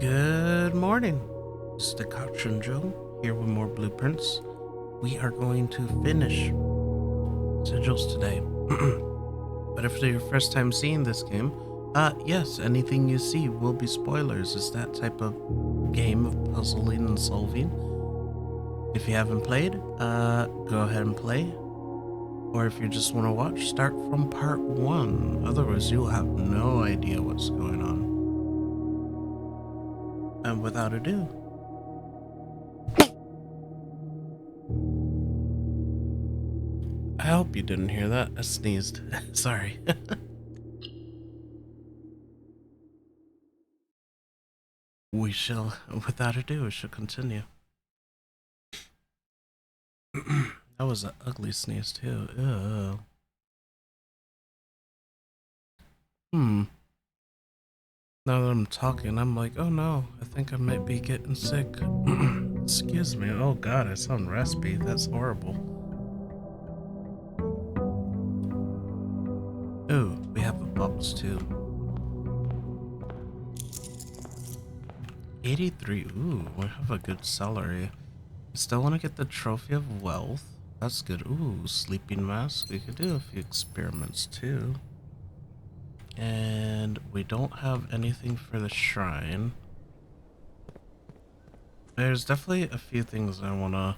Good morning. This is the Couch and Joe here with more blueprints. We are going to finish Sigils today. But if it's your first time seeing this game, yes, anything you see will be spoilers. It's that type of game of puzzling and solving. If you haven't played, go ahead and play. Or if you just want to watch, start from part 1. Otherwise, you'll have no idea what's going on. And without ado, I hope you didn't hear that. I sneezed. Sorry. Without ado, we shall continue. That was an ugly sneeze, too. Ew. Now that I'm talking, I'm like, oh no, I think I might be getting sick. Excuse me. Oh god, I sound raspy. That's horrible. Ooh, we have a box too. 83. Ooh, we have a good salary. Still want to get the trophy of wealth. That's good. Ooh, sleeping mask. We could do a few experiments too. And we don't have anything for the shrine. There's definitely a few things I want to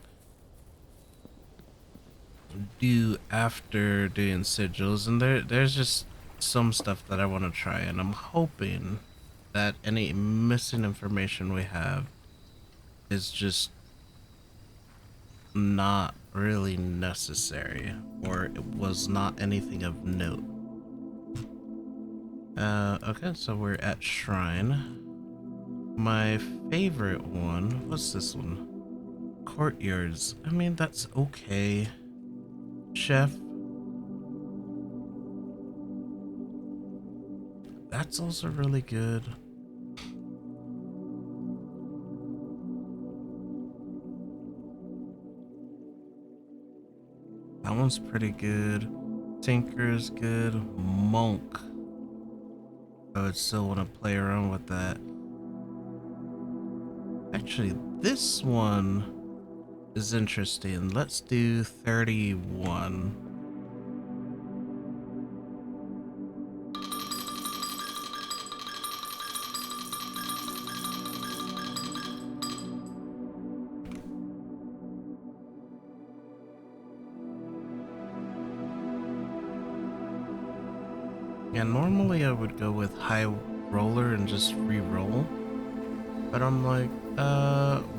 do after doing sigils, and there's just some stuff that I want to try, and I'm hoping that any missing information we have is just not really necessary, or it was not anything of note. Okay, so we're at shrine. My favorite one, what's this one? Courtyards. I mean, that's okay. Chef. That's also really good. That one's pretty good. Tinker's good. Monk. I would still want to play around with that. Actually, this one is interesting. Let's do 31. Yeah, normally I would go with high roller and just re-roll. But I'm like,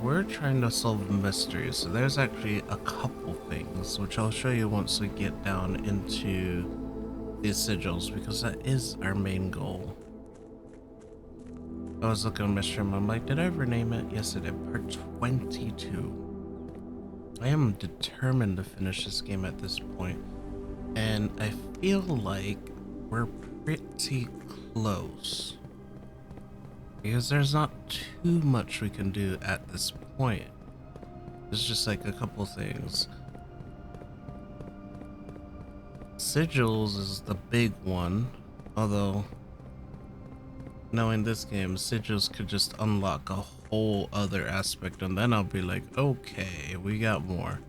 we're trying to solve mysteries, so there's actually a couple things, which I'll show you once we get down into these sigils, because that is our main goal. I was looking at my stream, I'm like, did I ever name it? Yes, I did. Part 22. I am determined to finish this game at this point, and I feel like we're pretty close. Because there's not too much we can do at this point. There's just like a couple things. Sigils is the big one, although knowing this game, Sigils could just unlock a whole other aspect, and then I'll be like, okay, we got more.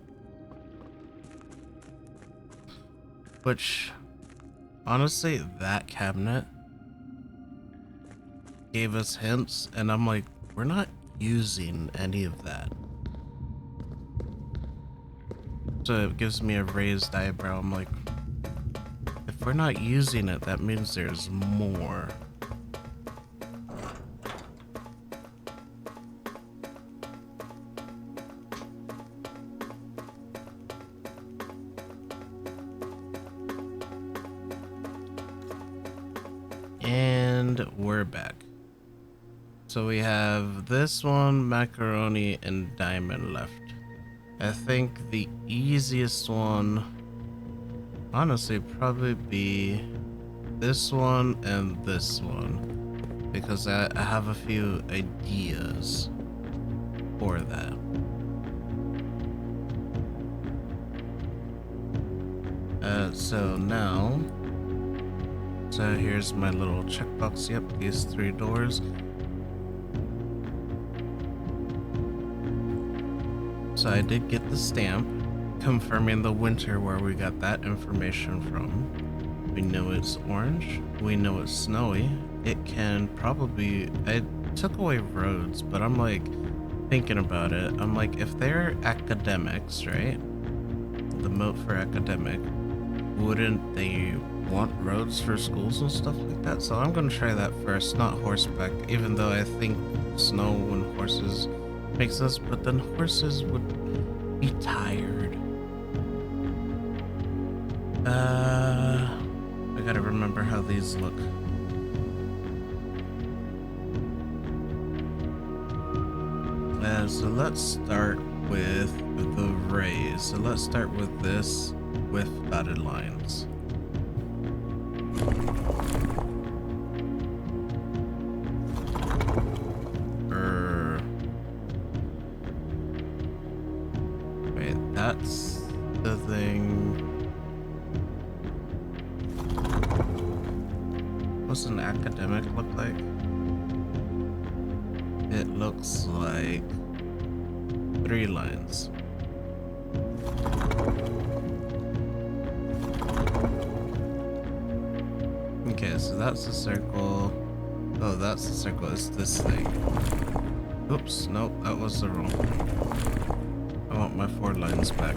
Which, honestly, that cabinet gave us hints, and I'm like, we're not using any of that. So it gives me a raised eyebrow. I'm like, if we're not using it, that means there's more. And we're back. So we have this one, macaroni, and diamond left. I think the easiest one, honestly, probably be this one and this one, because I have a few ideas for that. So here's my little checkbox. Yep, these 3 doors. So I did get the stamp confirming the winter where we got that information from. We know it's orange. We know it's snowy. It can probably... I took away roads, but I'm like thinking about it. I'm like, if they're academics, right? The moat for academic, wouldn't they want roads for schools and stuff like that? So I'm gonna try that first, not horseback, even though I think snow and horses makes sense, but then horses would be tired. I gotta remember how these look. So let's start with the rays. So let's start with this with dotted lines. Wait, that's the thing. What's an academic look like? It looks like 3 lines. Okay, so that's a circle. Oh, that's a circle. It's this thing. Oops, nope, that was the wrong one. I want my 4 lines back.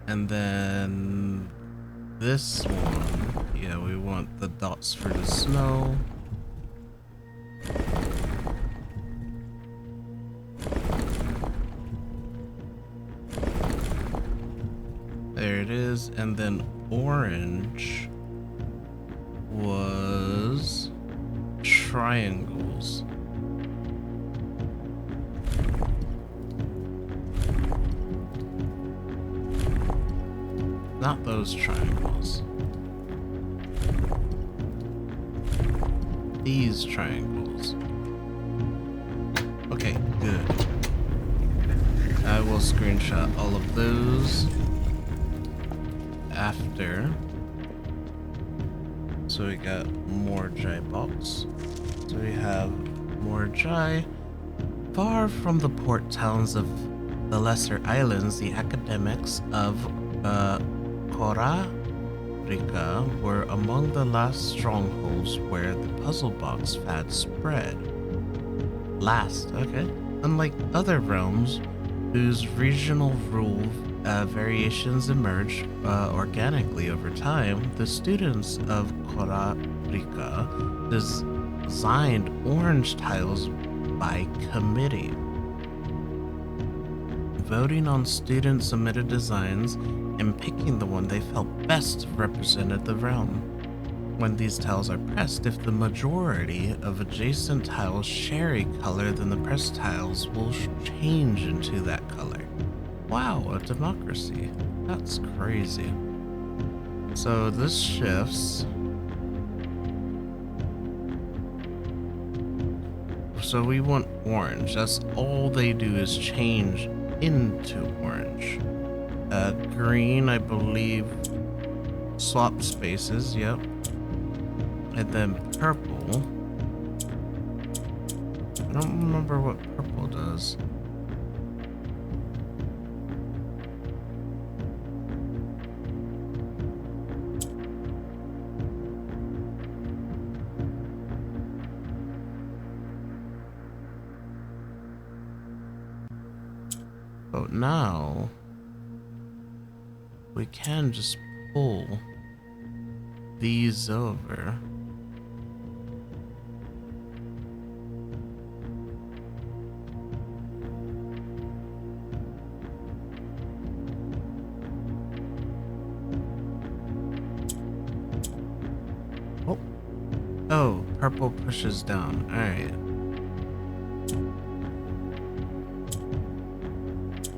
And then this one, yeah, we want the dots for the snow. There it is. And then orange was triangles. Not those triangles. These triangles. Okay, good. I will screenshot all of those after. So we got more Jai box. So we have more Jai. Far from the port towns of the lesser islands, the academics of Korarika were among the last strongholds where the puzzle box fad spread. Last, okay. Unlike other realms whose regional rule variations emerge organically over time, the students of Korarika designed orange tiles by committee, voting on student-submitted designs and picking the one they felt best represented the realm. When these tiles are pressed, if the majority of adjacent tiles share a color, then the pressed tiles will change into that color. Wow, a democracy. That's crazy. So this shifts. So we want orange. That's all they do is change into orange. Green, I believe, swap spaces, yep. And then purple. I don't remember what purple does. But now we can just pull these over. Oh, purple pushes down. Alright.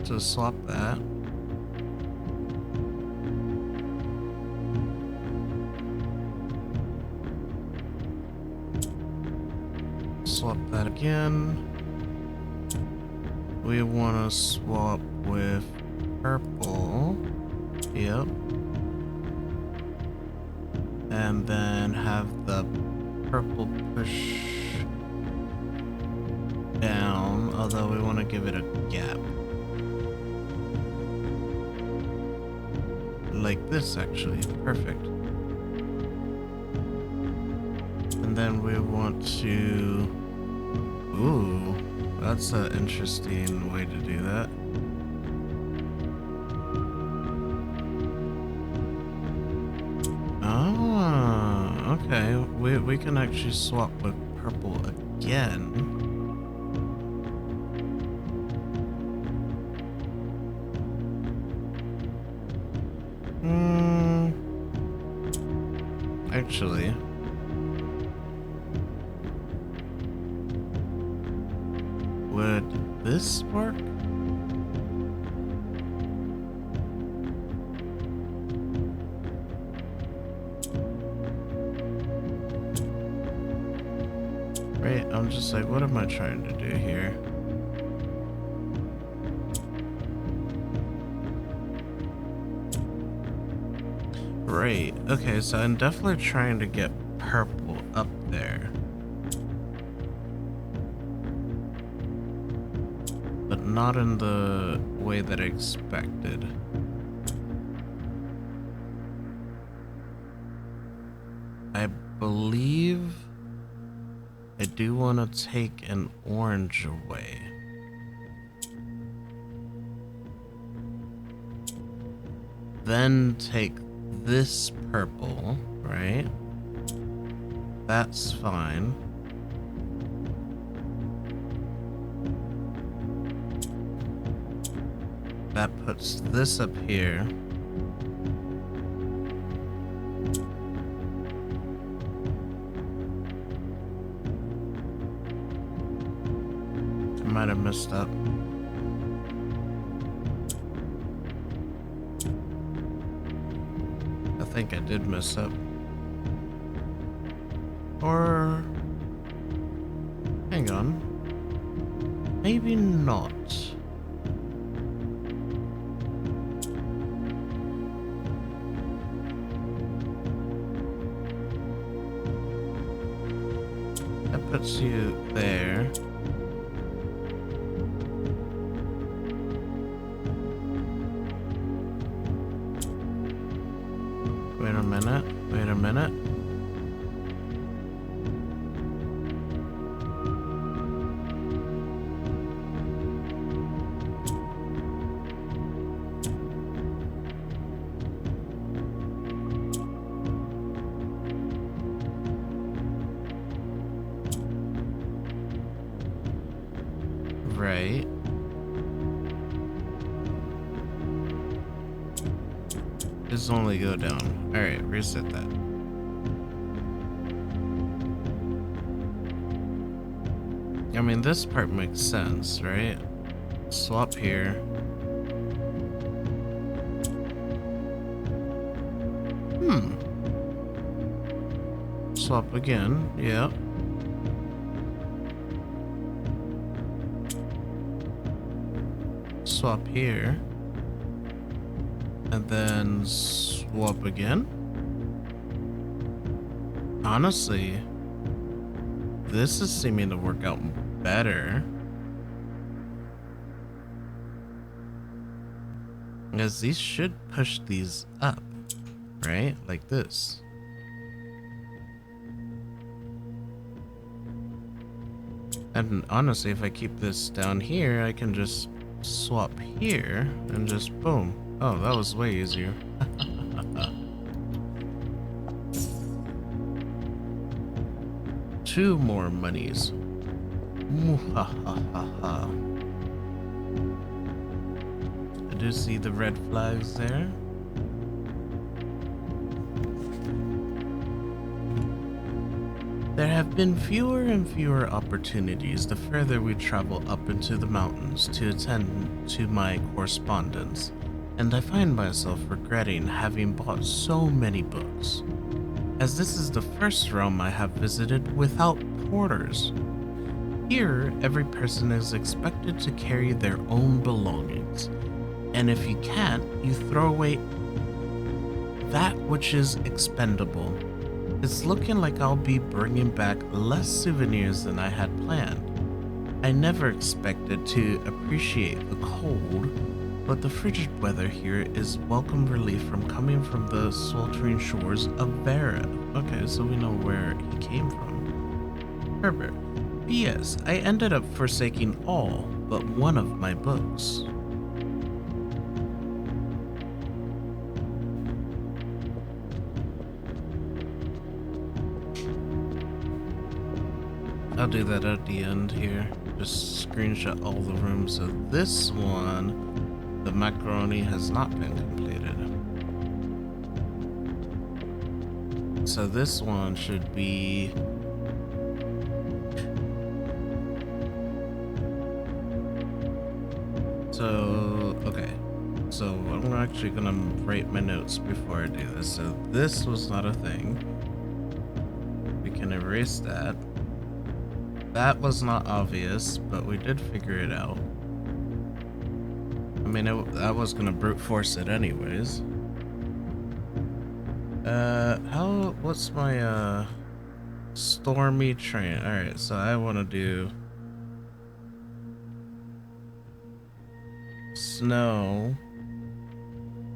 So swap that. Swap that again. We want to swap with purple. Yep. And then have the purple push down, although we want to give it a gap. Like this, actually. Perfect. And then we want to... Ooh, that's an interesting way to do that. Oh, okay. We can actually swap with purple again. Actually, would this work? Right, I'm just like, what am I trying to do here? Right, okay, so I'm definitely trying to get purple up there. But not in the way that I expected. I believe I do want to take an orange away. Then take this purple, right? That's fine. That puts this up here. I might have messed up. I think I did mess up. Or... hang on. Maybe not. That puts you there. Wait a minute. Wait a minute. Right. Just only go down. Alright, reset that. I mean, this part makes sense, right? Swap here. Swap again, yeah. Swap here. And then swap again. Honestly, this is seeming to work out better. Because these should push these up, right? Like this. And honestly, if I keep this down here, I can just swap here and just boom. Oh, that was way easier. Two more monies. I do see the red flags there. There have been fewer and fewer opportunities the further we travel up into the mountains to attend to my correspondence, and I find myself regretting having bought so many books, as this is the first realm I have visited without porters. Here, every person is expected to carry their own belongings, and if you can't, you throw away that which is expendable. It's looking like I'll be bringing back less souvenirs than I had planned. I never expected to appreciate the cold, but the frigid weather here is welcome relief from coming from the sweltering shores of Vera. Okay, so we know where he came from. Herbert. P.S. I ended up forsaking all but one of my books. I'll do that at the end here. Just screenshot all the rooms. So this one, the macaroni has not been completed. So this one should be... So, okay. So I'm actually gonna write my notes before I do this. So this was not a thing. We can erase that. That was not obvious, but we did figure it out. I mean, I was gonna brute force it anyways. What's my, stormy train? Alright, so I want to do snow.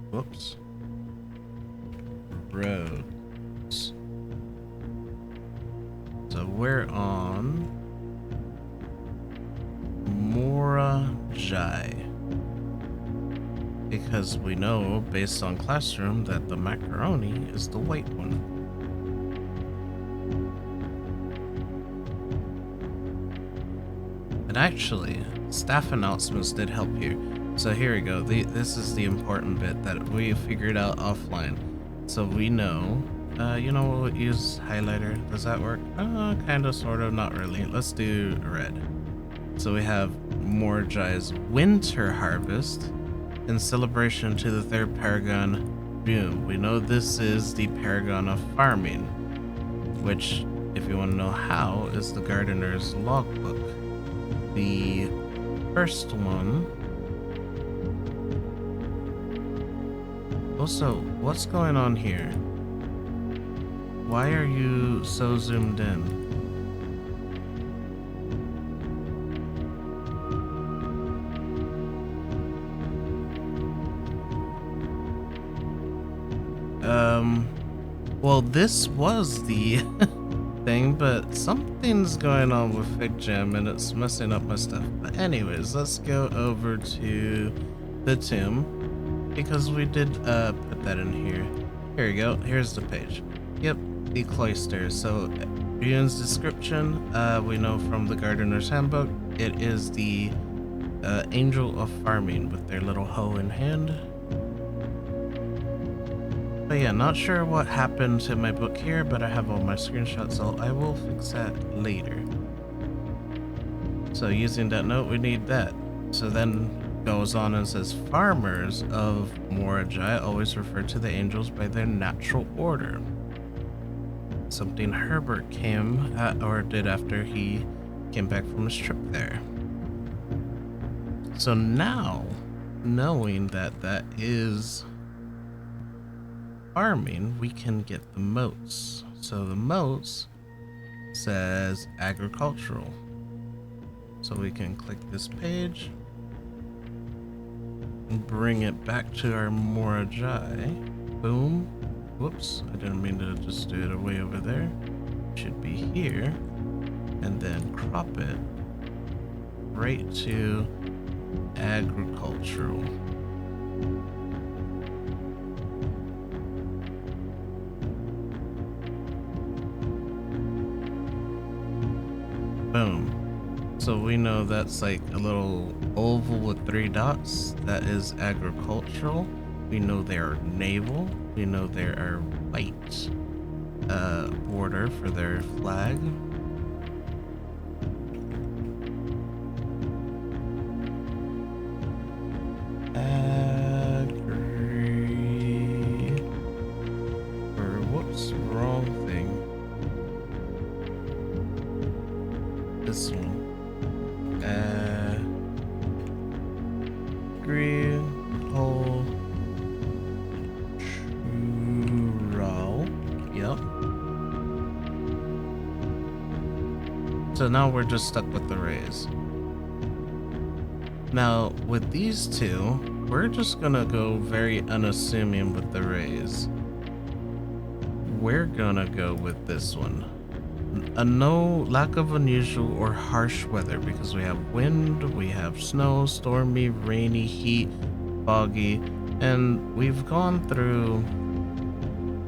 Whoops. Roads. So we're on Morajai. Because we know, based on classroom, that the macaroni is the white one. And actually, staff announcements did help here. So here we go. This is the important bit that we figured out offline. So we know, you know, we'll use highlighter. Does that work? Kind of, sort of, not really. Let's do red. So we have Morajai's winter harvest. In celebration to the third paragon, Doom. We know this is the paragon of farming, which, if you want to know how, is the gardener's logbook. The first one. Also, what's going on here? Why are you so zoomed in? Well, this was the thing, but something's going on with Fig Jam and it's messing up my stuff. But anyways, let's go over to the tomb, because we did put that in here. Here we go. Here's the page. Yep, the cloister. So Ryun's description, we know from the Gardener's Handbook, it is the angel of farming with their little hoe in hand. But yeah, not sure what happened to my book here, but I have all my screenshots, so I will fix that later. So using that note, we need that. So then goes on and says, farmers of Morajai always refer to the angels by their natural order. Something Herbert came at, or did after he came back from his trip there. So now, knowing that that is farming, we can get the moats. So the moats says agricultural. So we can click this page and bring it back to our Morajai. Boom. Whoops, I didn't mean to just do it way over there. It should be here. And then crop it right to agricultural. Boom. So we know that's like a little oval with 3 dots. That is agricultural. We know they are naval. We know there are white border for their flag. Whoops, wrong thing. This one. Green, whole, So now we're just stuck with the rays. Now, with these two, we're just gonna go very unassuming with the rays. We're gonna go with this one. No lack of unusual or harsh weather, because we have wind, we have snow, stormy, rainy, heat, foggy, and we've gone through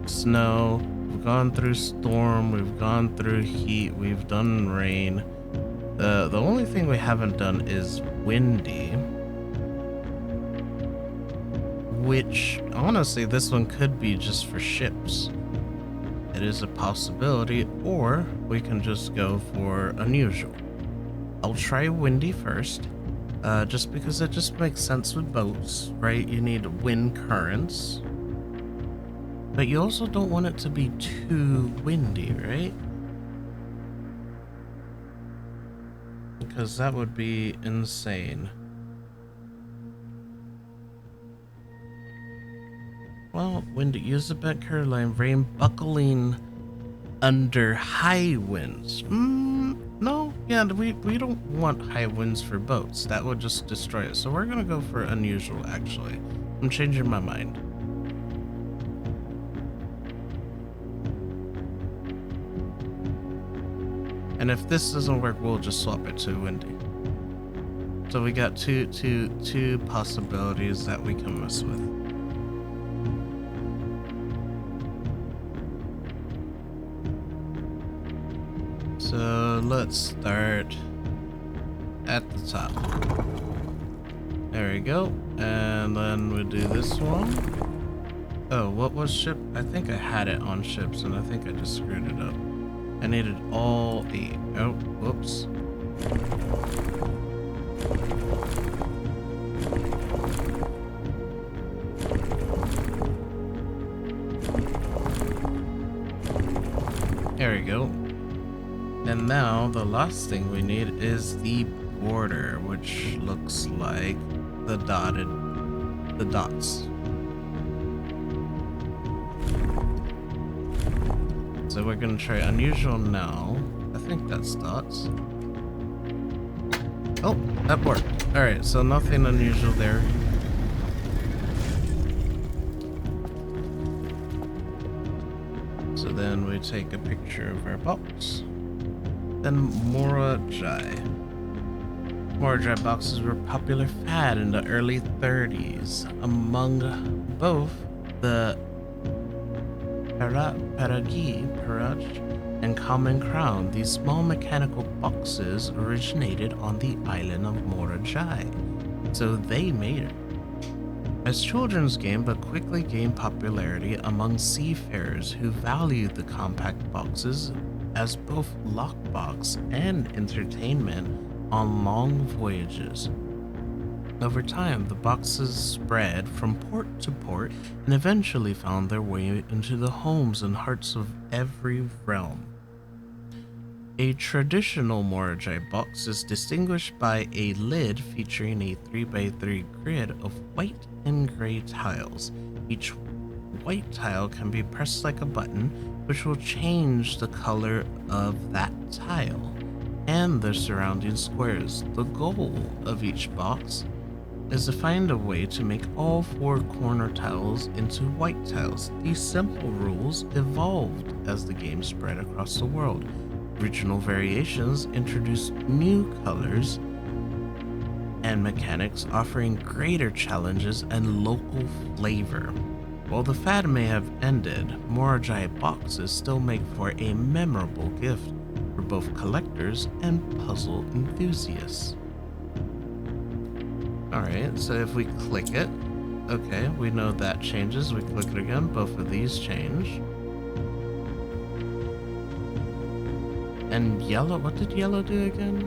snow, we've gone through storm, we've gone through heat, we've done rain. The only thing we haven't done is windy, which honestly this one could be just for ships. It is a possibility, or we can just go for unusual. I'll try windy first, just because it just makes sense with boats, right? You need wind currents, but you also don't want it to be too windy, right? Because that would be insane. Well, wind use the bent Caroline, rain buckling under high winds. No, yeah, we don't want high winds for boats. That would just destroy it. So we're gonna go for unusual, actually. I'm changing my mind. And if this doesn't work, we'll just swap it to windy. So we got two possibilities that we can mess with. So let's start at the top. There we go. And then we do this one. Oh, what was ship? I think I had it on ships and I think I just screwed it up. I needed all 8. Oh, whoops. There we go. And now the last thing we need is the border, which looks like the dots. So we're gonna try unusual now. I think that's dots. Oh, that worked. Alright, so nothing unusual there. So then we take a picture of our box. Then Morajai. Morajai boxes were a popular fad in the early 30s among both the Paraj, and Common Crown. These small mechanical boxes originated on the island of Morajai, so they made it as children's game, but quickly gained popularity among seafarers who valued the compact boxes as both lockbox and entertainment on long voyages. Over time, the boxes spread from port to port and eventually found their way into the homes and hearts of every realm. A traditional Morajai box is distinguished by a lid featuring a 3x3 grid of white and gray tiles. Each white tile can be pressed like a button, which will change the color of that tile and the surrounding squares. The goal of each box is to find a way to make all 4 corner tiles into white tiles. These simple rules evolved as the game spread across the world. Regional variations introduced new colors and mechanics, offering greater challenges and local flavor. While the fad may have ended, Morajai boxes still make for a memorable gift for both collectors and puzzle enthusiasts. Alright, so if we click it, okay, we know that changes. We click it again, both of these change. And yellow, what did yellow do again?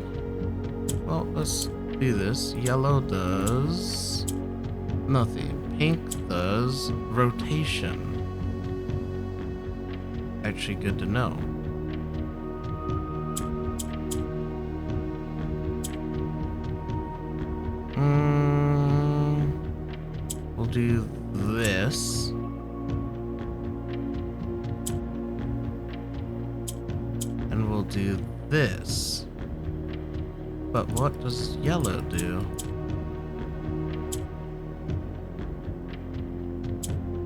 Well, let's do this. Yellow does nothing. Pink does rotation. Actually good to know. We'll do this. And we'll do this. But what does yellow do?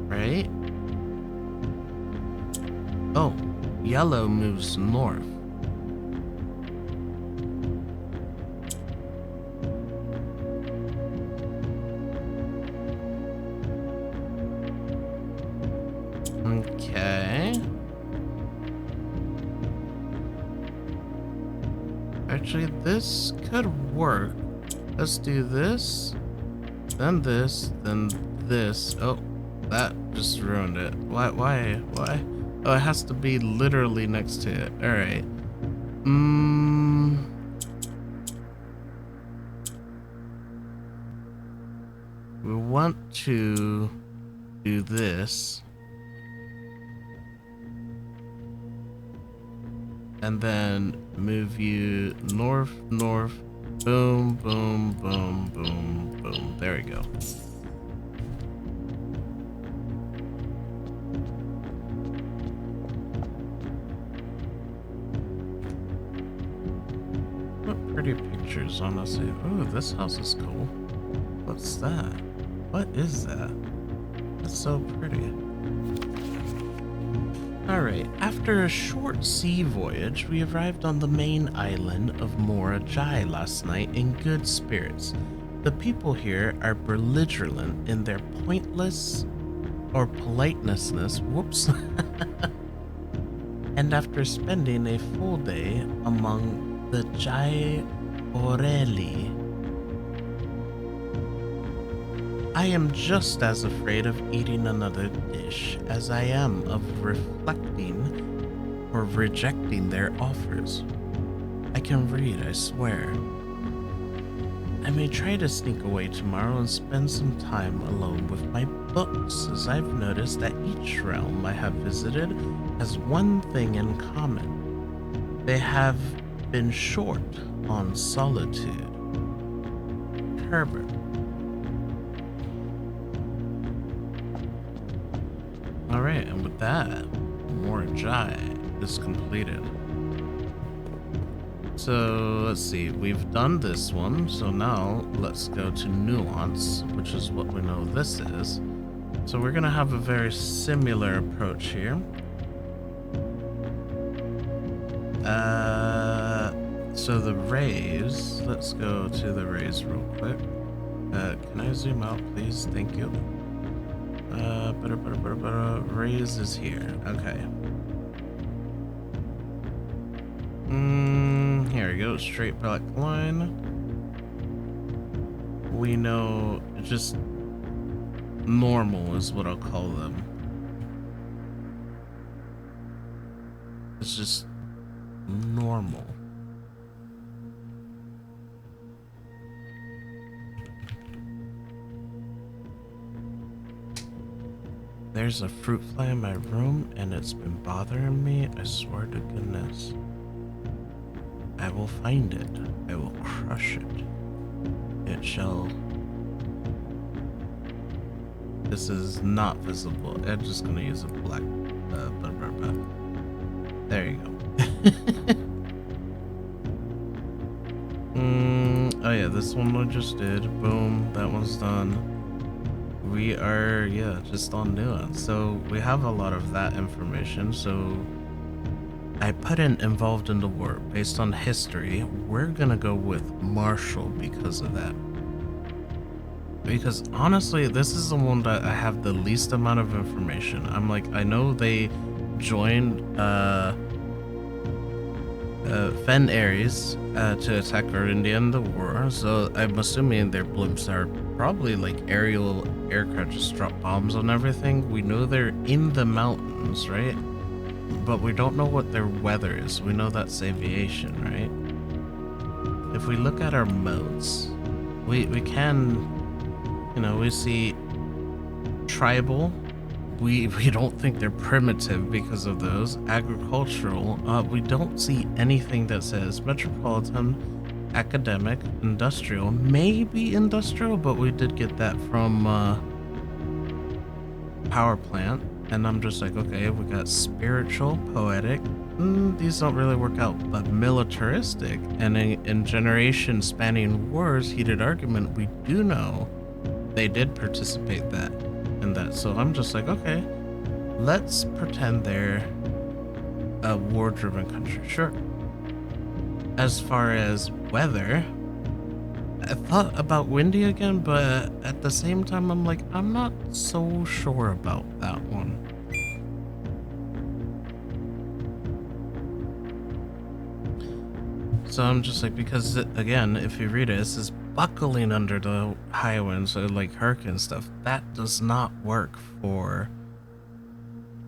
Right? Oh, yellow moves north. Okay. Actually, this could work. Let's do this, then this, then this. Oh, that just ruined it. Why? Oh, it has to be literally next to it. All right. We want to do this. And then move you north, north, boom, boom, boom, boom, boom. There we go. What pretty pictures, honestly. Oh, this house is cool. What's that? What is that? That's so pretty. Alright, after a short sea voyage, we arrived on the main island of Morajai last night in good spirits. The people here are belligerent in their pointless or politenessness, whoops, and after spending a full day among the Jai Oreli, I am just as afraid of eating another dish as I am of reflecting or rejecting their offers. I can read, I swear. I may try to sneak away tomorrow and spend some time alone with my books, as I've noticed that each realm I have visited has one thing in common. They have been short on solitude. Herbert. Alright, and with that, Morajai is completed. So let's see, we've done this one, so now let's go to Nuance, which is what we know this is. So we're gonna have a very similar approach here. So the rays, let's go to the rays real quick. Can I zoom out, please? Thank you. Raise is here. Okay. Here we go. Straight black line. We know just normal is what I'll call them. It's just normal. There's a fruit fly in my room and it's been bothering me, I swear to goodness. I will find it. I will crush it. It shall... This is not visible. I'm just gonna use a black... There you go. Oh yeah, this one I just did. Boom, that one's done. We are, yeah, just on Nuance. So we have a lot of that information. So I put in involved in the war based on history. We're gonna go with Marshall because of that. Because honestly, this is the one that I have the least amount of information. I'm like, I know they joined Fen Ares to attack India in the war, so I'm assuming their blimps are probably like aerial aircraft, just drop bombs on everything. We know they're in the mountains, right? But we don't know what their weather is. We know that's aviation, right? If we look at our modes, we can, you know, we see tribal. We don't think they're primitive because of those. Agricultural, we don't see anything that says metropolitan, academic, industrial, maybe industrial, but we did get that from power plant. And I'm just like, okay, we got spiritual, poetic. These don't really work out, but militaristic. And in generation spanning wars, heated argument, we do know they did participate in that. So I'm just like, okay, let's pretend they're a war-driven country. Sure. As far as weather, I thought about windy again, but at the same time, I'm like, I'm not so sure about that one. So I'm just like, because again, if you read it, it says buckling under the high winds, so like hurricane stuff. That does not work for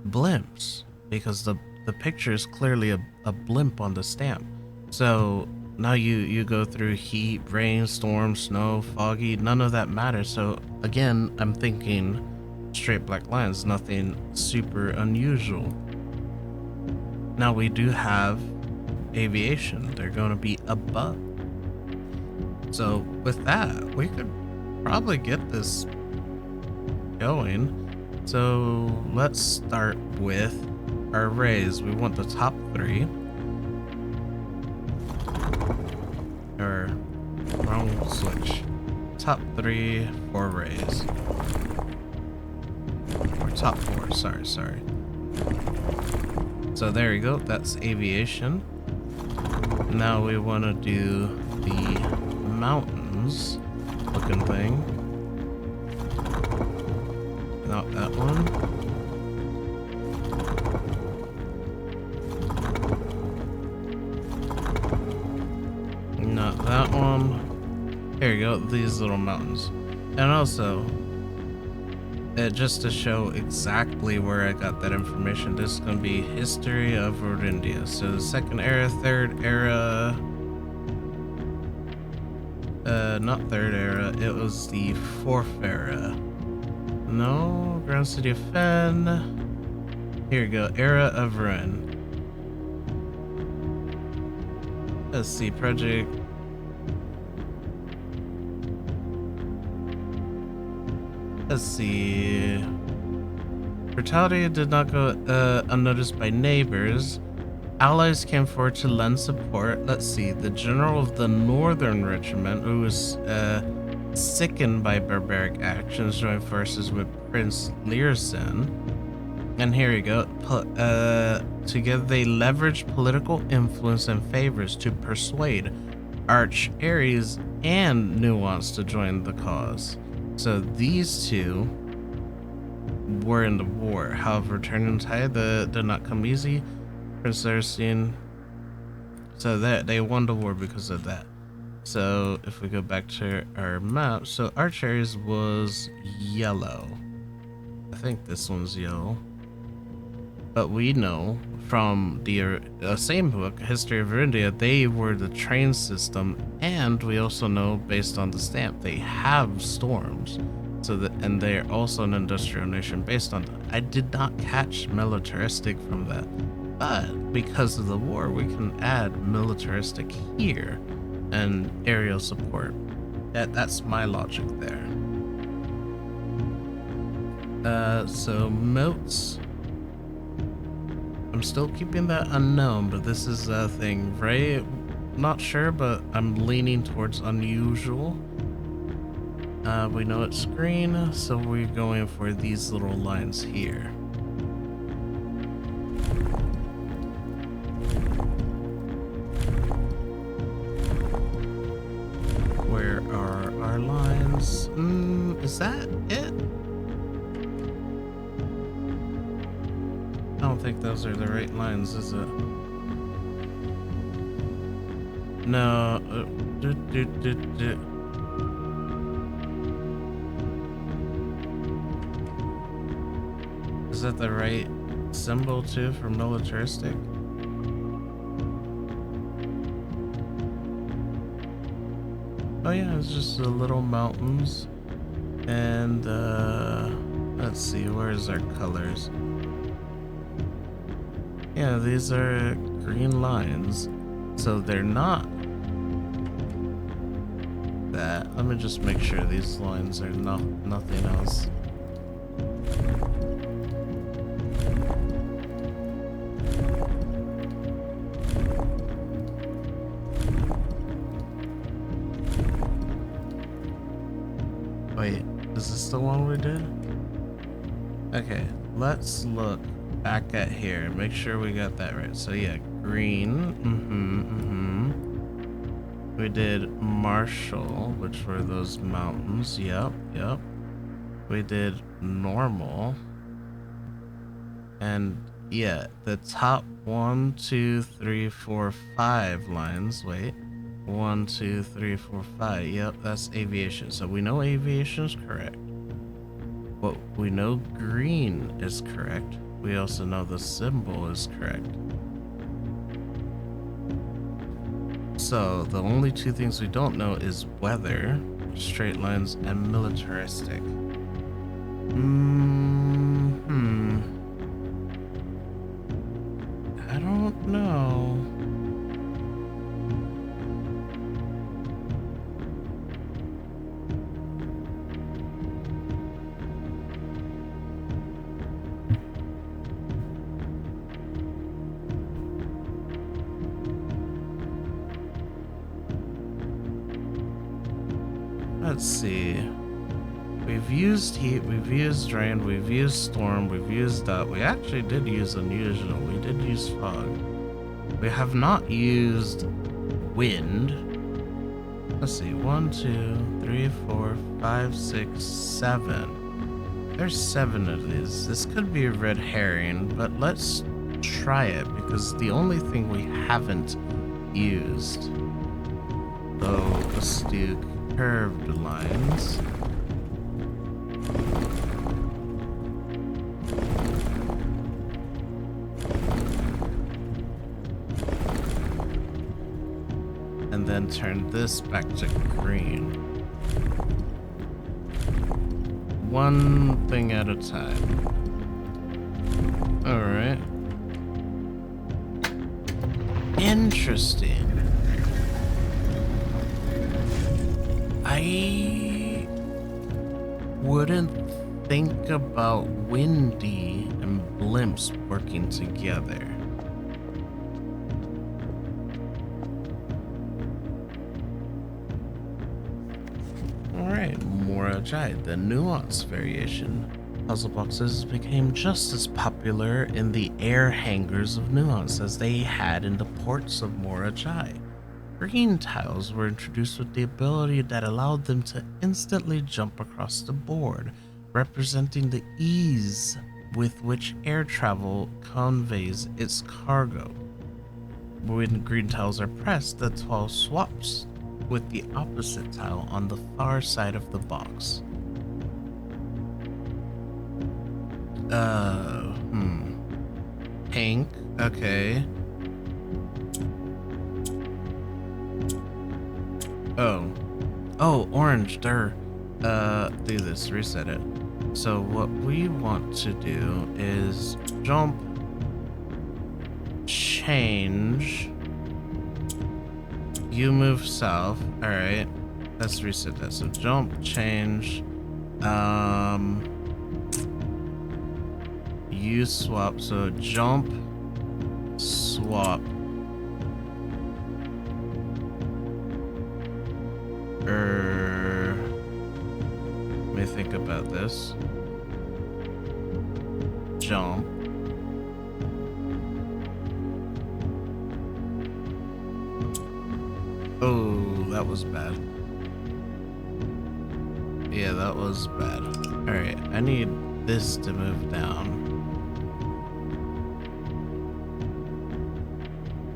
blimps because the picture is clearly a blimp on the stamp. So now you go through heat, rain, storm, snow, foggy, none of that matters. So again, I'm thinking straight black lines, nothing super unusual. Now we do have aviation, they're going to be above. So with that, we could probably get this going. So let's start with our rays. We want the top 3. Or wrong switch. Top 3 for rays. Or top 4, sorry. So there you go, that's aviation. Now we want to do the mountains looking thing. Not that one. Not that one. Here you go, these little mountains. And also, just to show exactly where I got that information, this is going to be history of India. So the second era, third era, not third era, it was the fourth era. No, Grand City of Fen. Here you go, era of Ruin. Let's see, project. Let's see. Brutality did not go unnoticed by neighbors. Allies came forward to lend support. Let's see. The general of the Northern Regiment, who was sickened by barbaric actions, joined forces with Prince Learson. And here you go. Together they leveraged political influence and favors to persuade Arch Ares and Nuance to join the cause. So these two were in the war. However, returning tide did not come easy. Prince Learson. So that they won the war because of that. So if we go back to our map, so Arch Ares was yellow. I think this one's yellow. But we know from the same book, History of India, they were the train system, and we also know based on the stamp they have storms. So that, and they're also an industrial nation based on that. I did not catch militaristic from that, but because of the war, we can add militaristic here and aerial support. That's my logic there. So moats. I'm still keeping that unknown, but this is a thing, right? Not sure, but I'm leaning towards unusual. We know it's green, so we're going for these little lines here. Where are our lines? Is that it? I don't think those are the right lines, is it? No. Is that the right symbol too for militaristic? Oh yeah, it's just the little mountains. And let's see, where's our colors? Yeah, these are green lines, so they're not that. Let me just make sure these lines are nothing else. the one we did? Okay, let's look back at here and make sure we got that right. So yeah, green. We did Marshall, which were those mountains. Yep. We did normal. And yeah, the top 1, 2, 3, 4, 5 lines. Wait. 1, 2, 3, 4, 5. Yep, that's aviation. So we know aviation is correct. But we know green is correct. We also know the symbol is correct. So the only two things we don't know is weather, straight lines, and militaristic. I don't know. Let's see. We've used heat, we've used rain, we've used storm, we've used that. We actually did use unusual. We did use fog. We have not used wind. Let's see. 1, 2, 3, 4, 5, 6, 7. There's 7 of these. This could be a red herring, but let's try it because the only thing we haven't used, though, let's do curved lines. And then turn this back to green. One thing at a time. Alright. Interesting. I wouldn't think about windy and blimps working together. Alright, Mora Jai, the nuance variation. Puzzle boxes became just as popular in the air hangars of Nuance as they had in the ports of Mora Jai. Green tiles were introduced with the ability that allowed them to instantly jump across the board, representing the ease with which air travel conveys its cargo. When green tiles are pressed, the tile swaps with the opposite tile on the far side of the box. Pink, okay. Oh, orange, do this, reset it. So what we want to do is jump, change, you move south, alright, let's reset that. So jump, change, you swap, so jump, swap, let me think about this. Jump. Oh, that was bad. Yeah, that was bad. Alright, I need this to move down.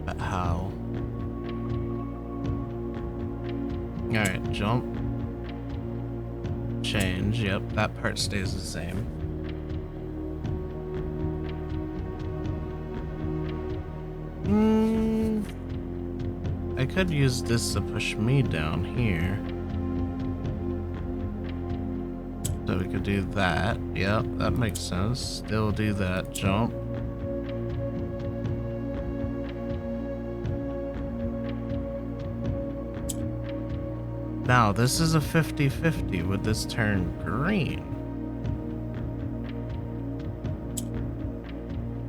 But how? Alright, jump. Change, yep, that part stays the same. I could use this to push me down here. So we could do that. Yep, that makes sense. Still do that. Jump. Now, this is a 50-50. Would this turn green?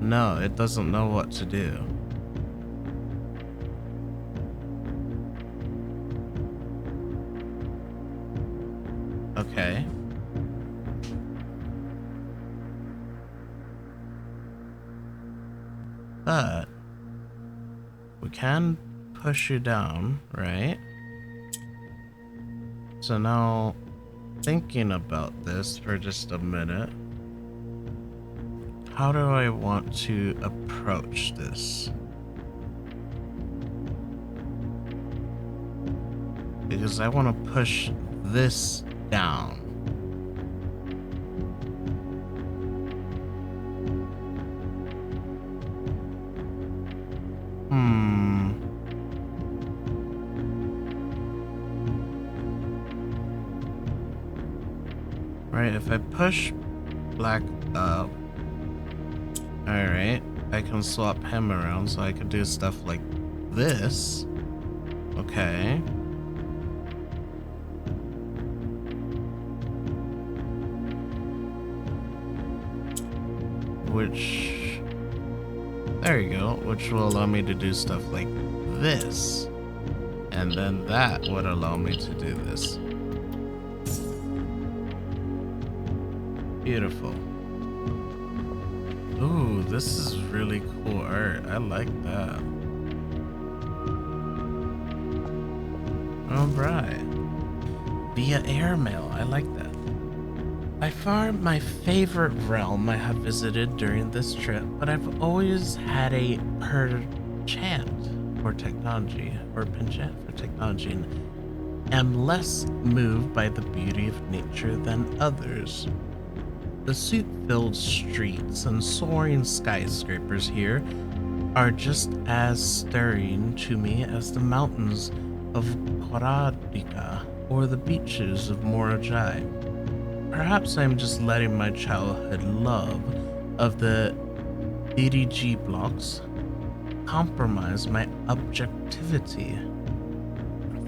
No, it doesn't know what to do. Okay. But we can push you down, right? So now, thinking about this for just a minute, how do I want to approach this? Because I want to push this down. Right, if I push black up, alright, I can swap him around, so I could do stuff like this. Okay. Which, there you go, which will allow me to do stuff like this. And then that would allow me to do this. Beautiful. Ooh, this is really cool art. I like that. Alright. Via airmail. I like that. By far my favorite realm I have visited during this trip, but I've always had a penchant for technology, and am less moved by the beauty of nature than others. The soot-filled streets and soaring skyscrapers here are just as stirring to me as the mountains of Koradica or the beaches of Morajai. Perhaps I'm just letting my childhood love of the DDG blocks compromise my objectivity.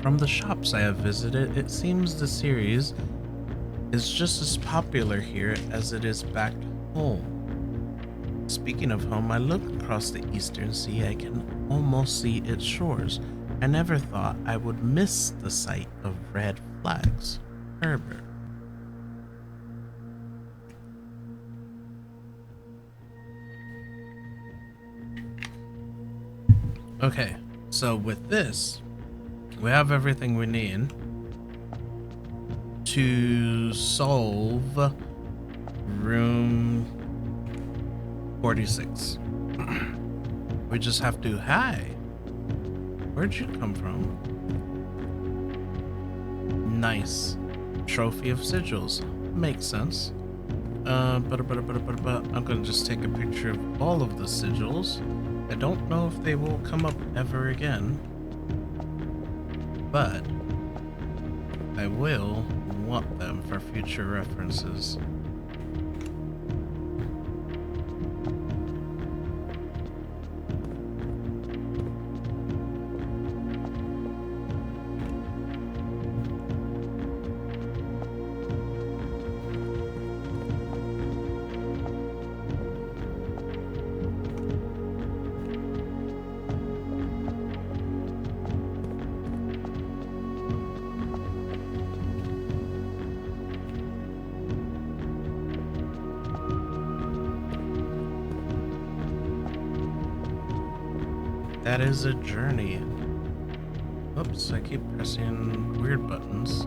From the shops I have visited, it seems the series is just as popular here as it is back home. Speaking of home, I look across the eastern sea. I can almost see its shores. I never thought I would miss the sight of red flags. Herbert. Okay, so with this, we have everything we need to solve room 46. We just have to, hi, where'd you come from? Nice. Trophy of Sigils. Makes sense. I'm gonna just take a picture of all of the sigils. I don't know if they will come up ever again, but I will want them for future references. That is a journey. Oops, I keep pressing weird buttons.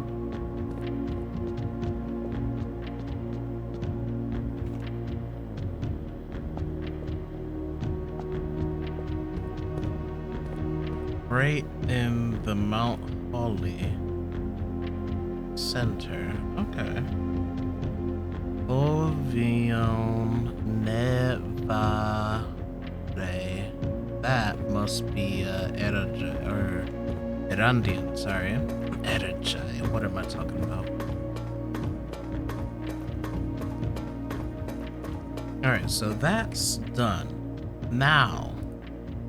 Right in the Mount Holly center. Okay. Ovion Nevare. That must be Erandian, sorry. Erajai, what am I talking about? Alright, so that's done. Now,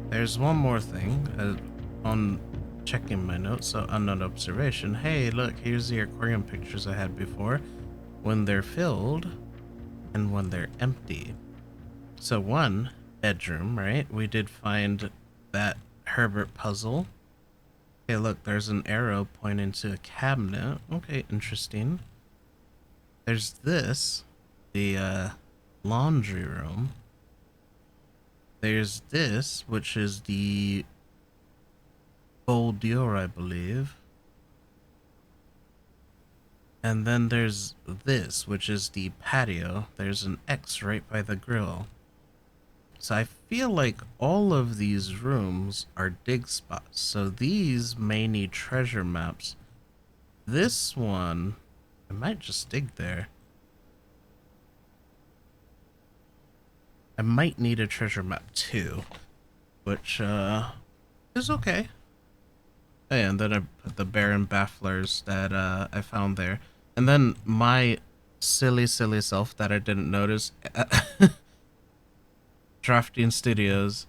there's one more thing. On checking my notes, so unknown observation. Hey, look, here's the aquarium pictures I had before. When they're filled and when they're empty. So one bedroom, right? We did find that Herbert puzzle. Okay, look, there's an arrow pointing to a cabinet. Okay, interesting. There's this, the laundry room. There's this, which is the boudoir, I believe. And then there's this, which is the patio. There's an X right by the grill. So I feel like all of these rooms are dig spots. So these may need treasure maps. This one, I might just dig there. I might need a treasure map too, which is okay. And then I put the Baron Bafflers that I found there. And then my silly self that I didn't notice. Drafting Studios.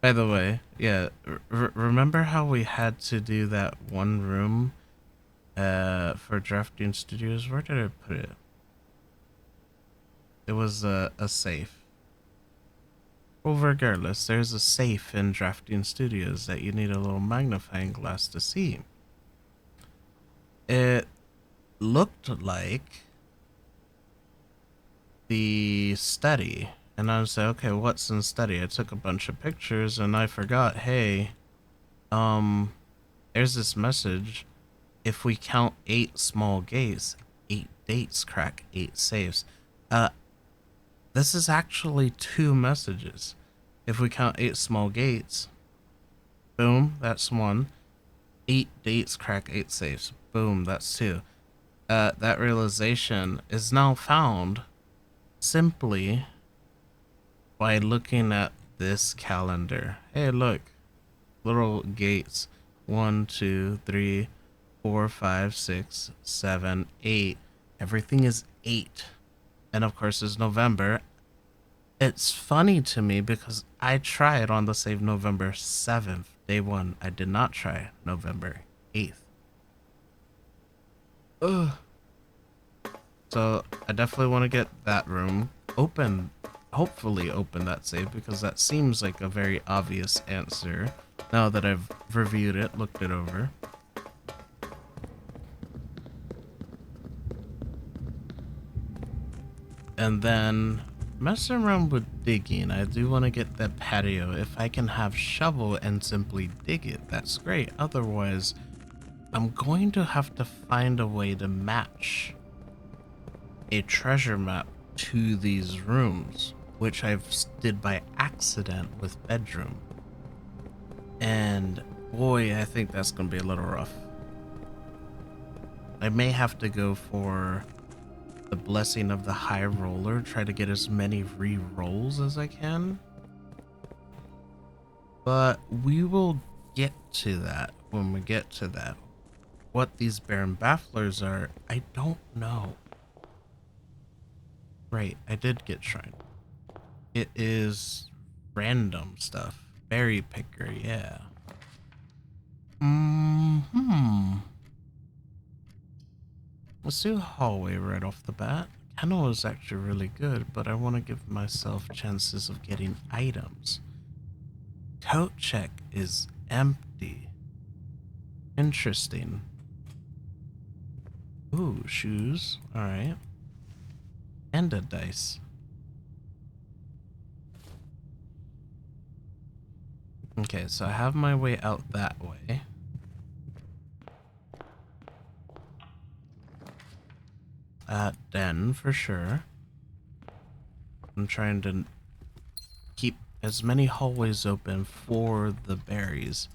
By the way, yeah, remember how we had to do that one room for Drafting Studios? Where did I put it? It was a safe. Well, regardless, there's a safe in Drafting Studios that you need a little magnifying glass to see. It looked like the study. And I was like, okay, what's in study? I took a bunch of pictures and I forgot, hey, there's this message. If we count 8 small gates, 8 dates crack 8 safes. This is actually 2 messages. If we count 8 small gates, boom, that's 1. 8 dates crack 8 safes. Boom, that's 2. That realization is now found simply by looking at this calendar. Hey, look, little gates. 1, 2, 3, 4, 5, 6, 7, 8. Everything is 8. And of course, it's November. It's funny to me because I tried on the save November 7th, day 1. I did not try November 8th. Ugh. So I definitely want to get that room open. Hopefully open that save because that seems like a very obvious answer now that I've reviewed it, looked it over. And then messing around with digging. I do want to get that patio. If I can have shovel and simply dig it, that's great. Otherwise, I'm going to have to find a way to match a treasure map to these rooms, which I've did by accident with bedroom. And boy, I think that's going to be a little rough. I may have to go for the blessing of the high roller, try to get as many re-rolls as I can. But we will get to that when we get to that. What these Baron Bafflers are, I don't know. Right, I did get shrine. It is random stuff. Berry picker, yeah. Let's do a hallway right off the bat. Kennel is actually really good, but I want to give myself chances of getting items. Coat check is empty. Interesting. Ooh, shoes. Alright. And a dice. Okay, so I have my way out that way. Den for sure. I'm trying to keep as many hallways open for the berries.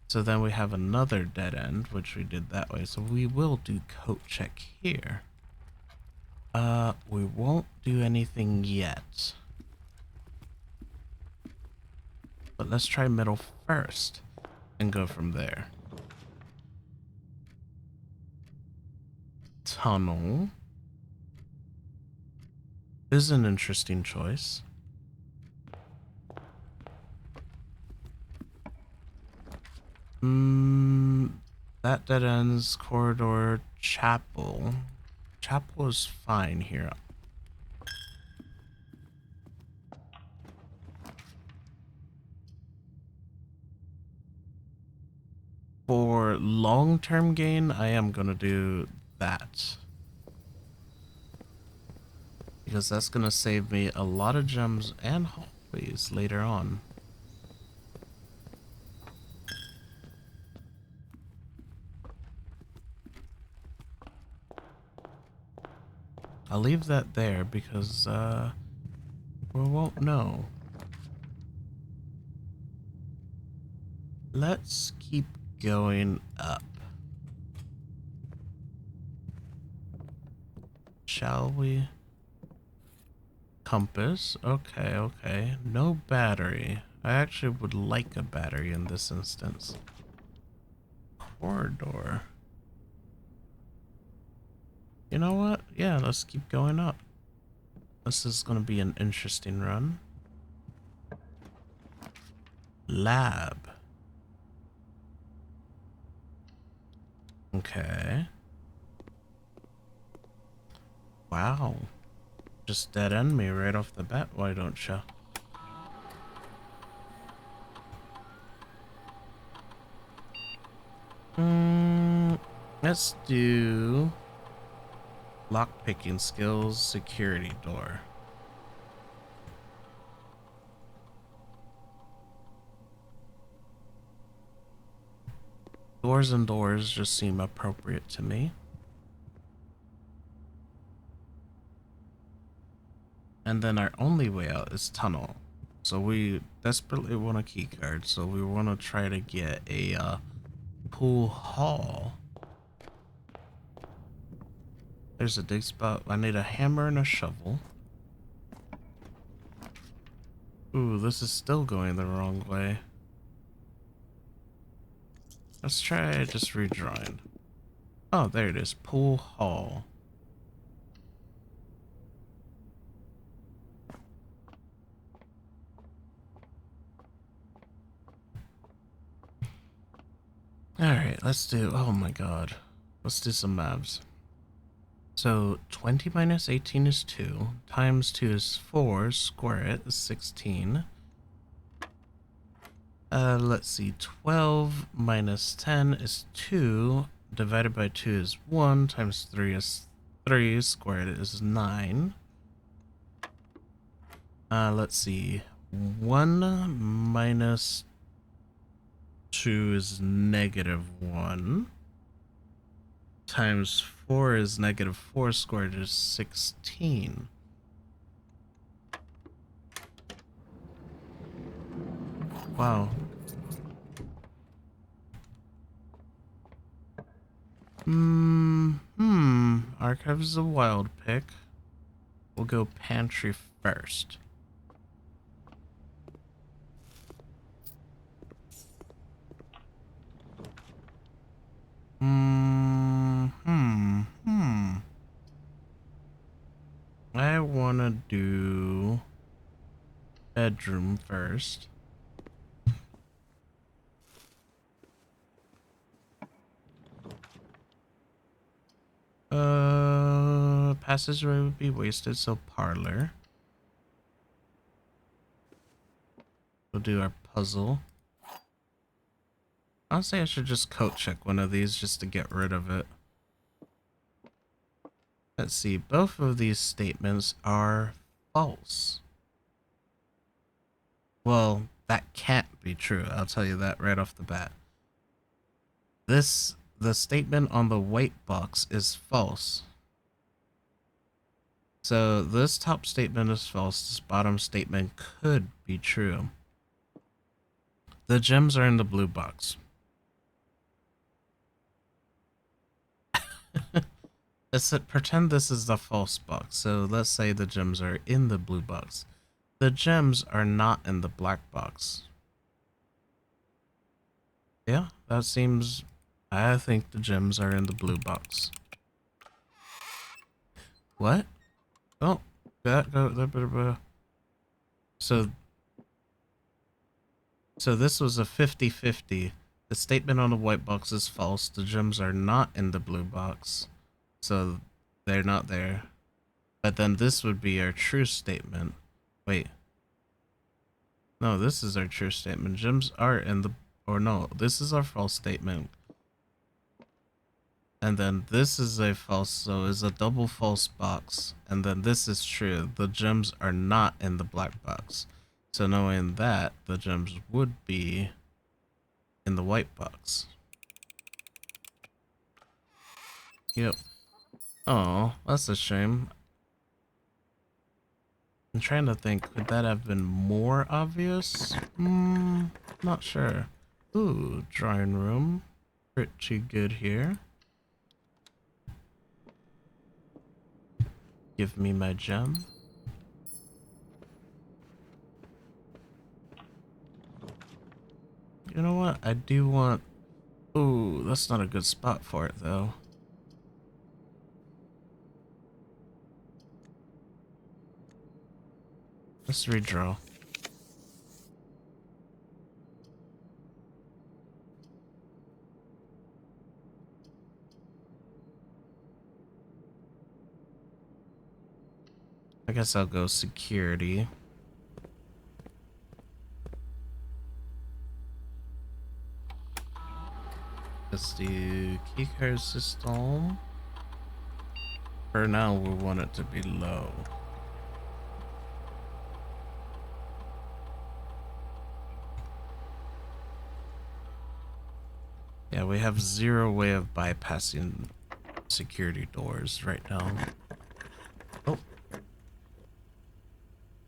So then we have another dead end, which we did that way. So we will do coat check here. We won't do anything yet. But let's try middle first and go from there. Tunnel is an interesting choice. That dead ends corridor. Chapel. Chapel is fine here. For long-term gain, I am gonna do that. Because that's gonna save me a lot of gems and hallways later on. I'll leave that there because we won't know. Let's keep going up. Shall we? Compass. Okay, okay. No battery. I actually would like a battery in this instance. Corridor. You know what? Yeah, let's keep going up. This is going to be an interesting run. Lab. Okay. Wow. Just dead end me right off the bat, why don't you? Let's do lockpicking skills, security door. Doors and doors just seem appropriate to me. And then our only way out is tunnel. So we desperately want a key card, so we want to try to get a pool hall. There's a dig spot. I need a hammer and a shovel. Ooh, this is still going the wrong way. Let's try just redrawing. Oh, there it is. Pool hall. Alright, let's do... Oh my god. Let's do some maths. So 20 minus 18 is 2, times 2 is 4, square it is 16. Let's see, 12 minus 10 is 2, divided by 2 is 1, times 3 is 3, squared is 9. Let's see, 1 minus 2 is negative 1. Times 4 is negative 4 squared is 16. Wow. Archives is a wild pick. We'll go pantry first. I wanna do bedroom first. Passageway would be wasted, so parlor. We'll do our puzzle. Honestly, I should just coat check one of these just to get rid of it. Let's see, both of these statements are false. Well, that can't be true, I'll tell you that right off the bat. The statement on the white box is false. So this top statement is false, this bottom statement could be true. The gems are in the blue box. Pretend this is the false box. So let's say the gems are in the blue box. The gems are not in the black box. Yeah, that seems... I think the gems are in the blue box. What? Oh, so this was a 50-50. The statement on the white box is false. The gems are not in the blue box. So they're not there. But then this would be our true statement. Wait. No, this is our true statement. Gems are in the... Or no, this is our false statement. And then this is a false, so it's a double false box. And then this is true. The gems are not in the black box. So knowing that, the gems would be in the white box. Yep. Oh, that's a shame. I'm trying to think, could that have been more obvious? Not sure. Ooh, drawing room. Pretty good here. Give me my gem. You know what? I do want... Ooh, that's not a good spot for it, though. Let's redraw. I guess I'll go security. Let's do keycard system. For now, we want it to be low. Yeah, we have zero way of bypassing security doors right now. Oh.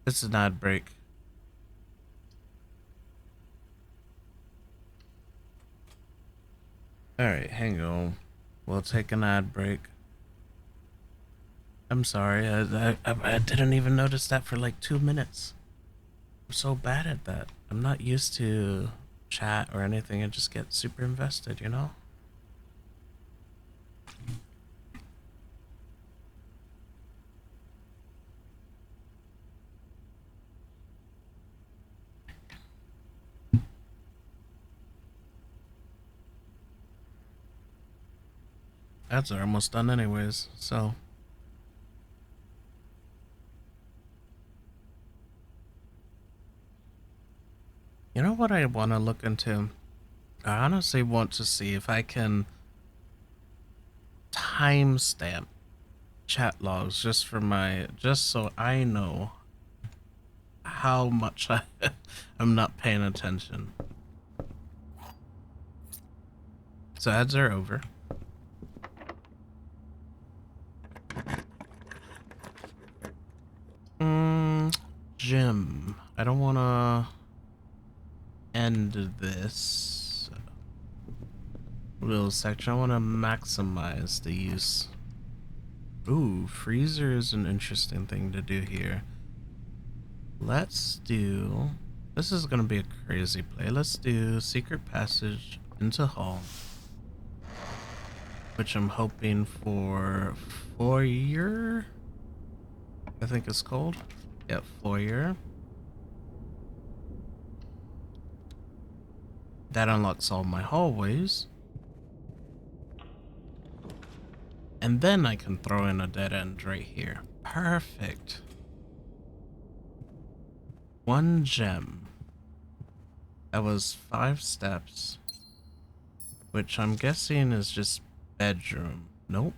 It's an ad break. Alright, hang on. We'll take an ad break. I'm sorry, I didn't even notice that for like 2 minutes. I'm so bad at that. I'm not used to chat or anything. I just get super invested, you know? Ads are almost done anyways, so... You know what I want to look into? I honestly want to see if I can timestamp chat logs just for just so I know how much I'm not paying attention. So ads are over. Gym. I don't want to end this little section. I want to maximize the use. Ooh, freezer is an interesting thing to do here. Let's do... This is going to be a crazy play. Let's do secret passage into hall. Which I'm hoping for foyer, I think it's called. Yeah, foyer. That unlocks all my hallways. And then I can throw in a dead end right here. Perfect. 1 gem. That was 5 steps. Which I'm guessing is just bedroom. Nope.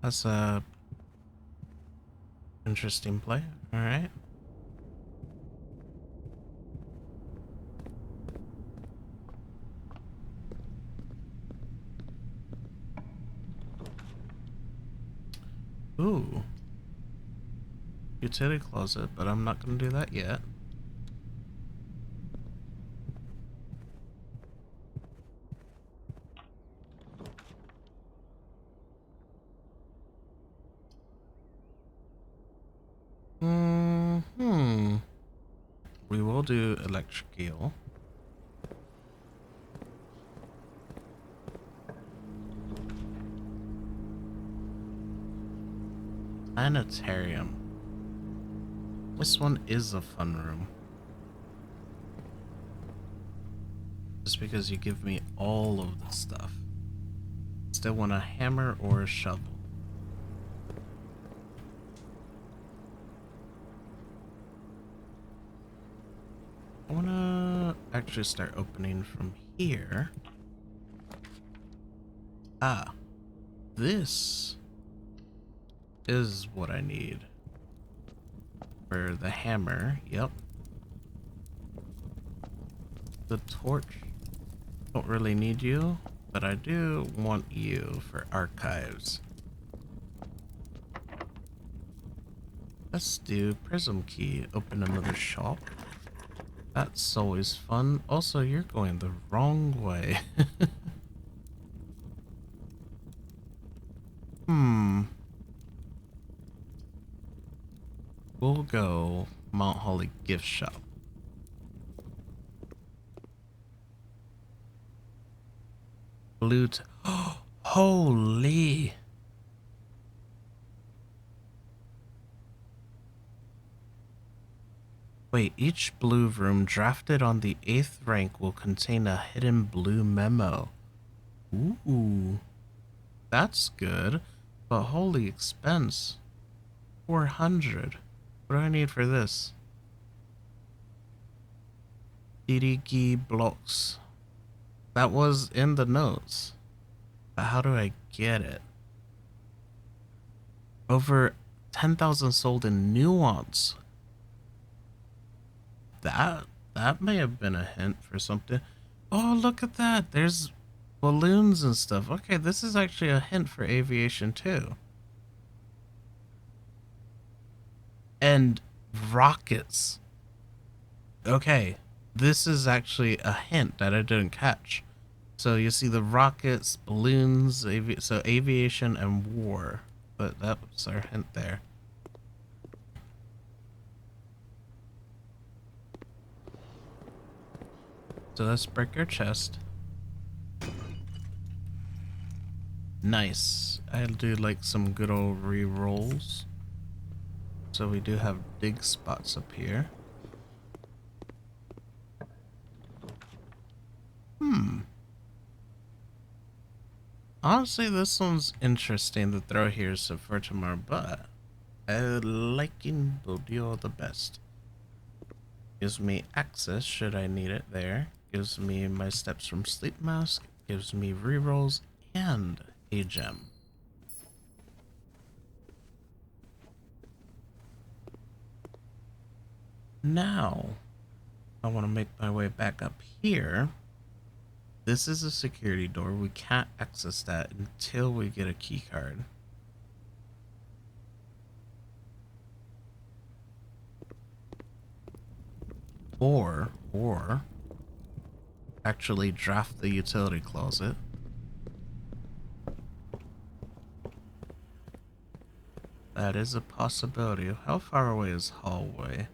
That's a interesting play. Alright. Ooh. Utility closet, but I'm not going to do that yet. We will do electric eel. Planetarium. This one is a fun room. Just because you give me all of the stuff. Still want a hammer or a shovel. I want to actually start opening from here. Ah, this is what I need for the hammer. Yep. The torch. Don't really need you, but I do want you for archives. Let's do prism key. Open another shop. That's always fun. Also, you're going the wrong way. We'll go Mount Holly gift shop. Oh, holy. Wait, each blue room drafted on the 8th rank will contain a hidden blue memo. Ooh, that's good. But holy expense. 400. What do I need for this? DDG blocks. That was in the notes. But how do I get it? Over 10,000 sold in Nuance. That may have been a hint for something. Oh, look at that. There's balloons and stuff. Okay, this is actually a hint for aviation too. And rockets. Okay, this is actually a hint that I didn't catch. So you see the rockets, balloons, so aviation and war. But that was our hint there. So let's break our chest. Nice. I'll do like some good old re-rolls. So we do have dig spots up here. Honestly, this one's interesting to throw here so for tomorrow, but I liking Budio the best. Gives me access should I need it there. Gives me my steps from sleep mask. Gives me rerolls and a gem. Now, I want to make my way back up here. This is a security door. We can't access that until we get a key card. Or actually draft the utility closet. That is a possibility. How far away is hallway?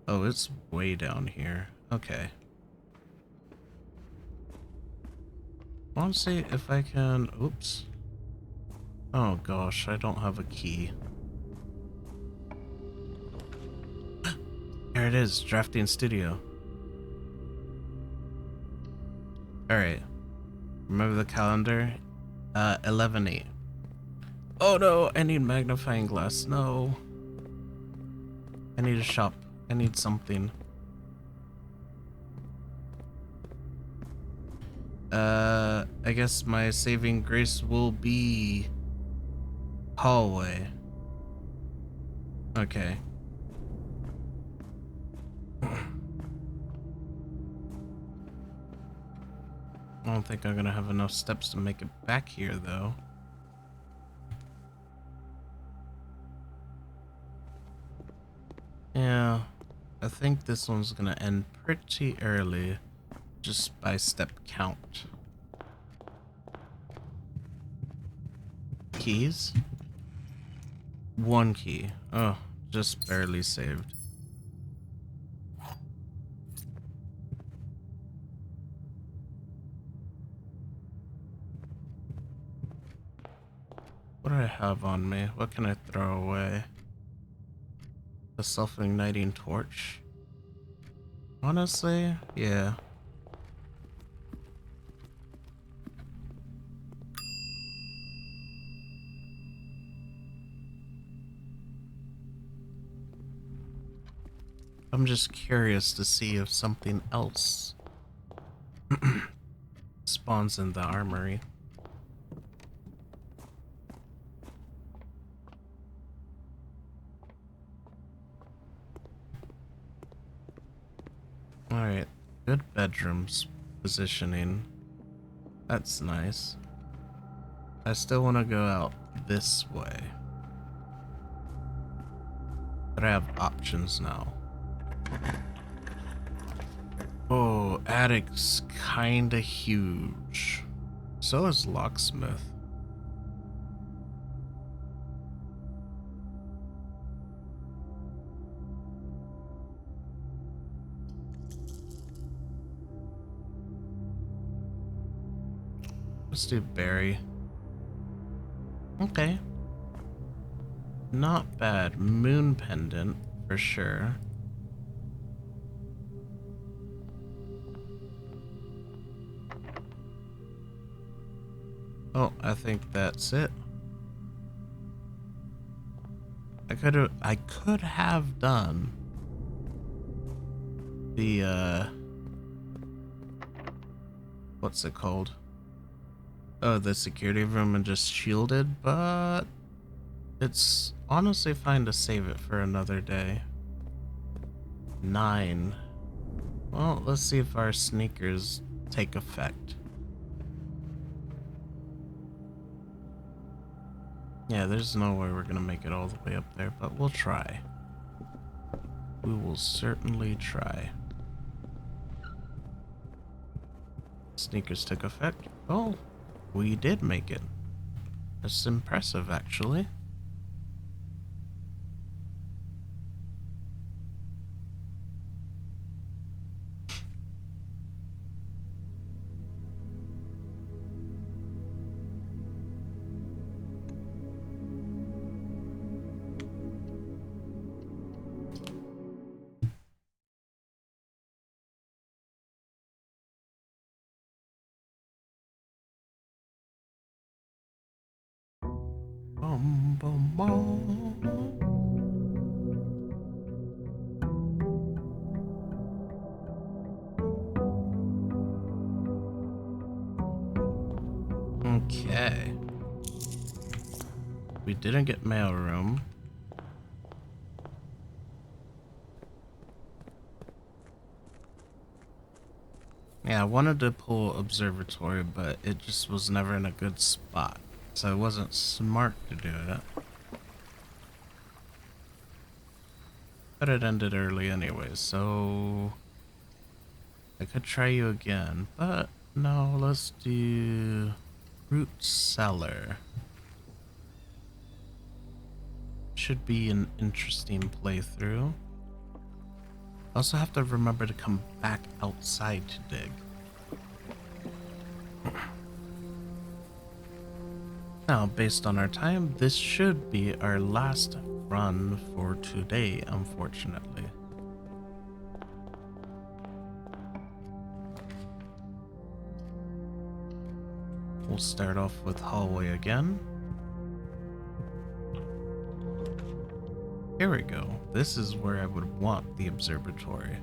Oh, it's way down here. Okay. I want to see if I can... Oops. Oh gosh, I don't have a key. There it is, drafting studio. Alright. Remember the calendar? 11/8. Oh no, I need magnifying glass. No. I need a shop. I need something. I guess my saving grace will be hallway. Okay. I don't think I'm gonna have enough steps to make it back here though. Yeah, I think this one's gonna end pretty early, just by step count. Keys? One key. Oh, just barely saved. What do I have on me? What can I throw away? The self-igniting torch? Honestly, yeah. I'm just curious to see if something else spawns in the armory. Alright, good bedrooms positioning. That's nice. I still want to go out this way. But I have options now. Oh, attic's kinda huge. So is locksmith. Let's do berry. Okay. Not bad. Moon pendant, for sure. Oh, I think that's it. I could have done the what's it called? Oh, the security room and just shielded, but it's honestly fine to save it for another day. 9. Well, let's see if our sneakers take effect. Yeah, there's no way we're gonna make it all the way up there, but we'll try. We will certainly try. Sneakers took effect. Oh, we did make it. That's impressive, actually. Bum, bum, bum. Okay. We didn't get mailroom. Yeah, I wanted to pull observatory, but it just was never in a good spot. So it wasn't smart to do it. But it ended early anyway, so I could try you again. But no, let's do root cellar. Should be an interesting playthrough. Also have to remember to come back outside to dig. Now, based on our time, this should be our last run for today, unfortunately. We'll start off with hallway again. Here we go. This is where I would want the observatory.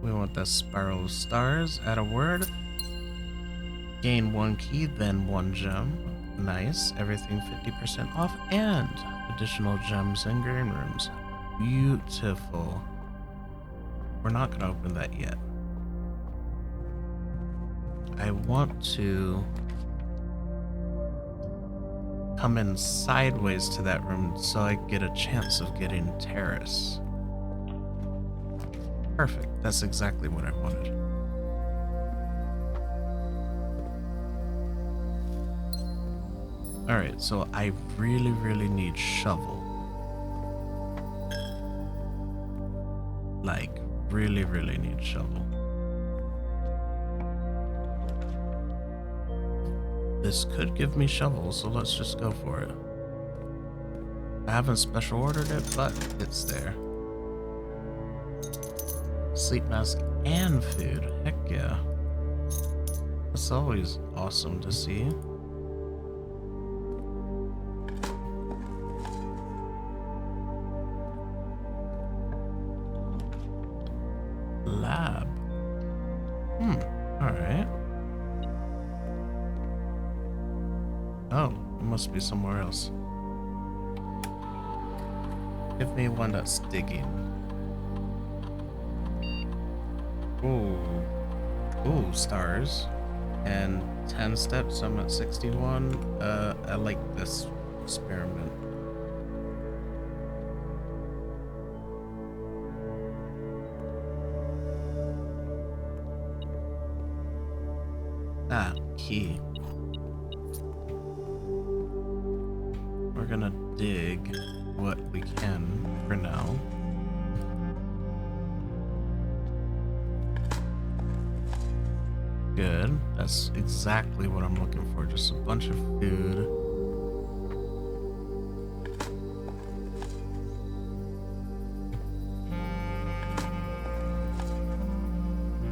We want the spiral of stars. Add a word. Gain 1 key, then 1 gem. Nice. Everything 50% off and additional gems and green rooms. Beautiful. We're not going to open that yet. I want to come in sideways to that room so I get a chance of getting terrace. Perfect. That's exactly what I wanted. Alright, so I really need shovel. Like, really need shovel. This could give me shovel, so let's just go for it. I haven't special ordered it, but it's there. Sleep mask and food. Heck yeah. That's always awesome to see. Lab. Alright. Oh, it must be somewhere else. Give me one that's digging. Ooh, stars. And 10 steps, I'm at 61. I like this experiment. Ah, key. We're gonna dig what we can for now. Good. That's exactly what I'm looking for. Just a bunch of food.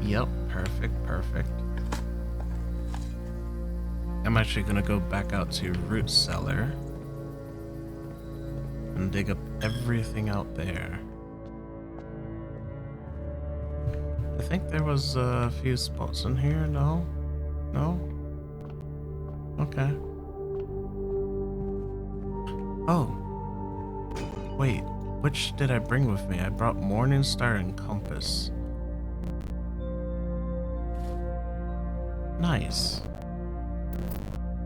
Yep, perfect, perfect. I'm actually gonna go back out to root cellar and dig up everything out there. I think there was a few spots in here. No? No? Okay. Oh. Wait, which did I bring with me? I brought Morningstar and Compass. Nice.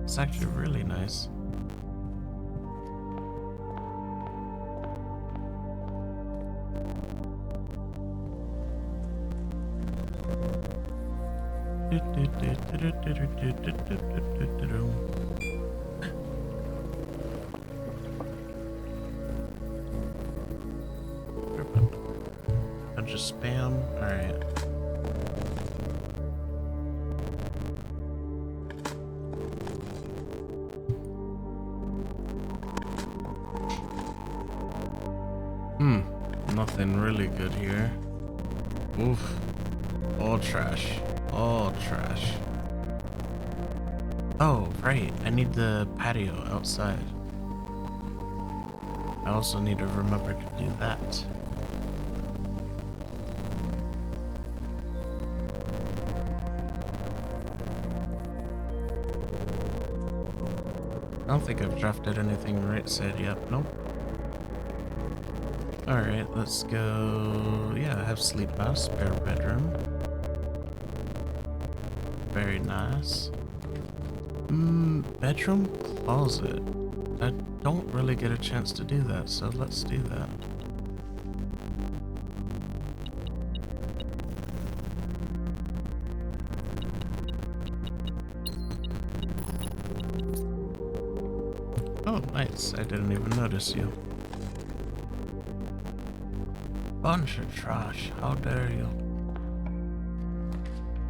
It's actually really nice. I'll just spam. Alright. Nothing really good here. Oof. All trash. All trash. Oh, right. I need the patio outside. I also need to remember to do that. I don't think I've drafted anything right side yet. Nope. Alright, let's go. Yeah, I have sleep house, spare bedroom. Very nice. Bedroom closet. I don't really get a chance to do that, so let's do that. Oh, nice. I didn't even notice you. Bunch of trash. How dare you?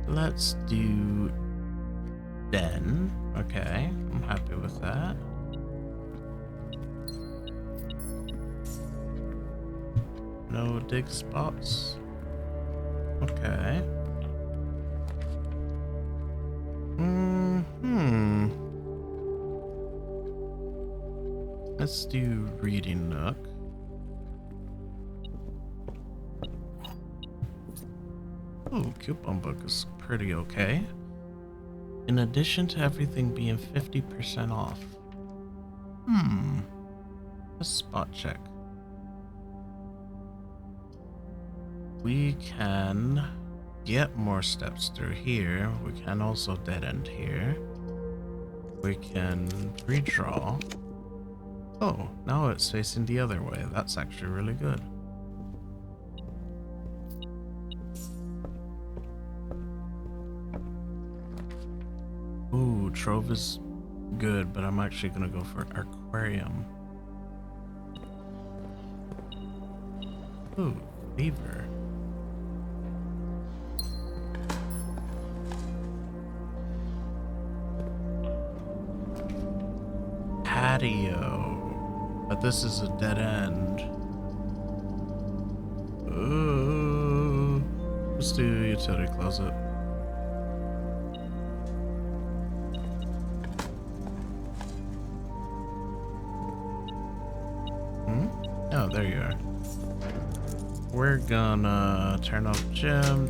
Let's do den. Okay, I'm happy with that. No dig spots. Okay. Let's do reading nook. Oh, coupon book is pretty okay. In addition to everything being 50% off. Let's spot check. We can get more steps through here. We can also dead end here. We can redraw. Oh, now it's facing the other way. That's actually really good. Ooh, Trove is good, but I'm actually gonna go for aquarium. Ooh, beaver. Patio. But this is a dead end. Ooh. Let's do utility closet. Oh, there you are. We're gonna turn off gym,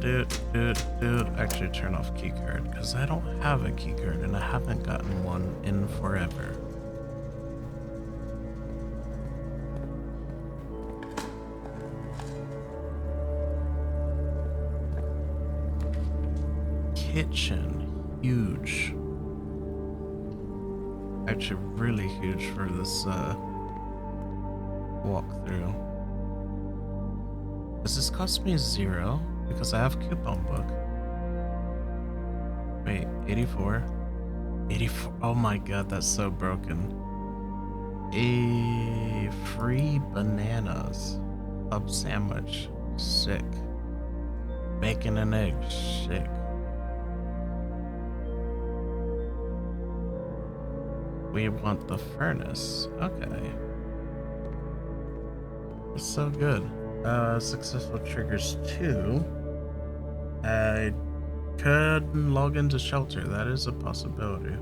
actually turn off keycard, because I don't have a keycard and I haven't gotten one in forever. Kitchen, huge. Actually really huge for this walkthrough. Does this cost me 0? Because I have coupon book. Wait, 84? 84. Oh my god, that's so broken. A free bananas. Club sandwich. Sick. Bacon and eggs. Sick. We want the furnace. Okay. That's so good. Successful triggers 2. I could log into shelter. That is a possibility.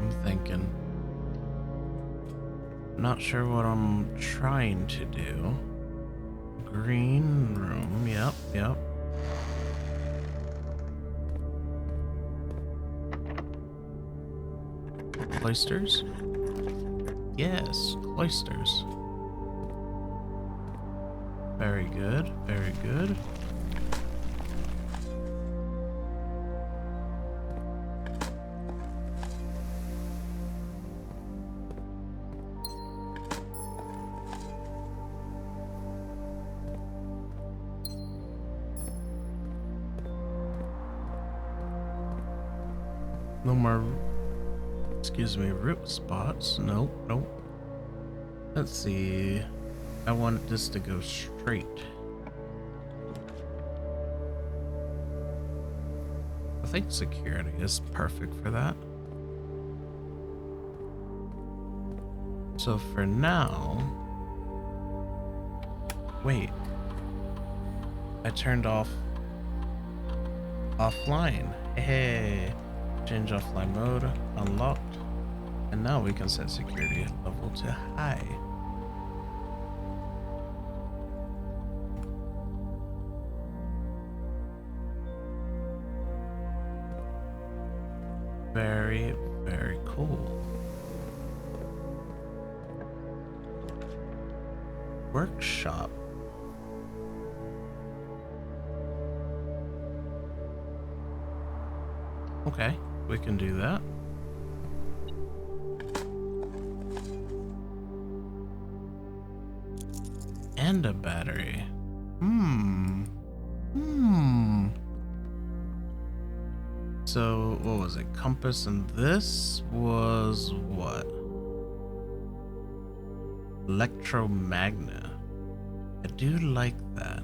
I'm thinking. Not sure what I'm trying to do. Green room, yep. Cloisters? Yes, cloisters. Very good, very good. No more, excuse me, root spots. Nope. Let's see. I want this to go straight. I think security is perfect for that. So for now, wait, I turned off offline. Hey. Change offline mode, unlocked, and now we can set security level to high. Very, very cool. Workshop. Okay. We can do that. And a battery. So, what was it? Compass, and this was what? Electromagnet. I do like that.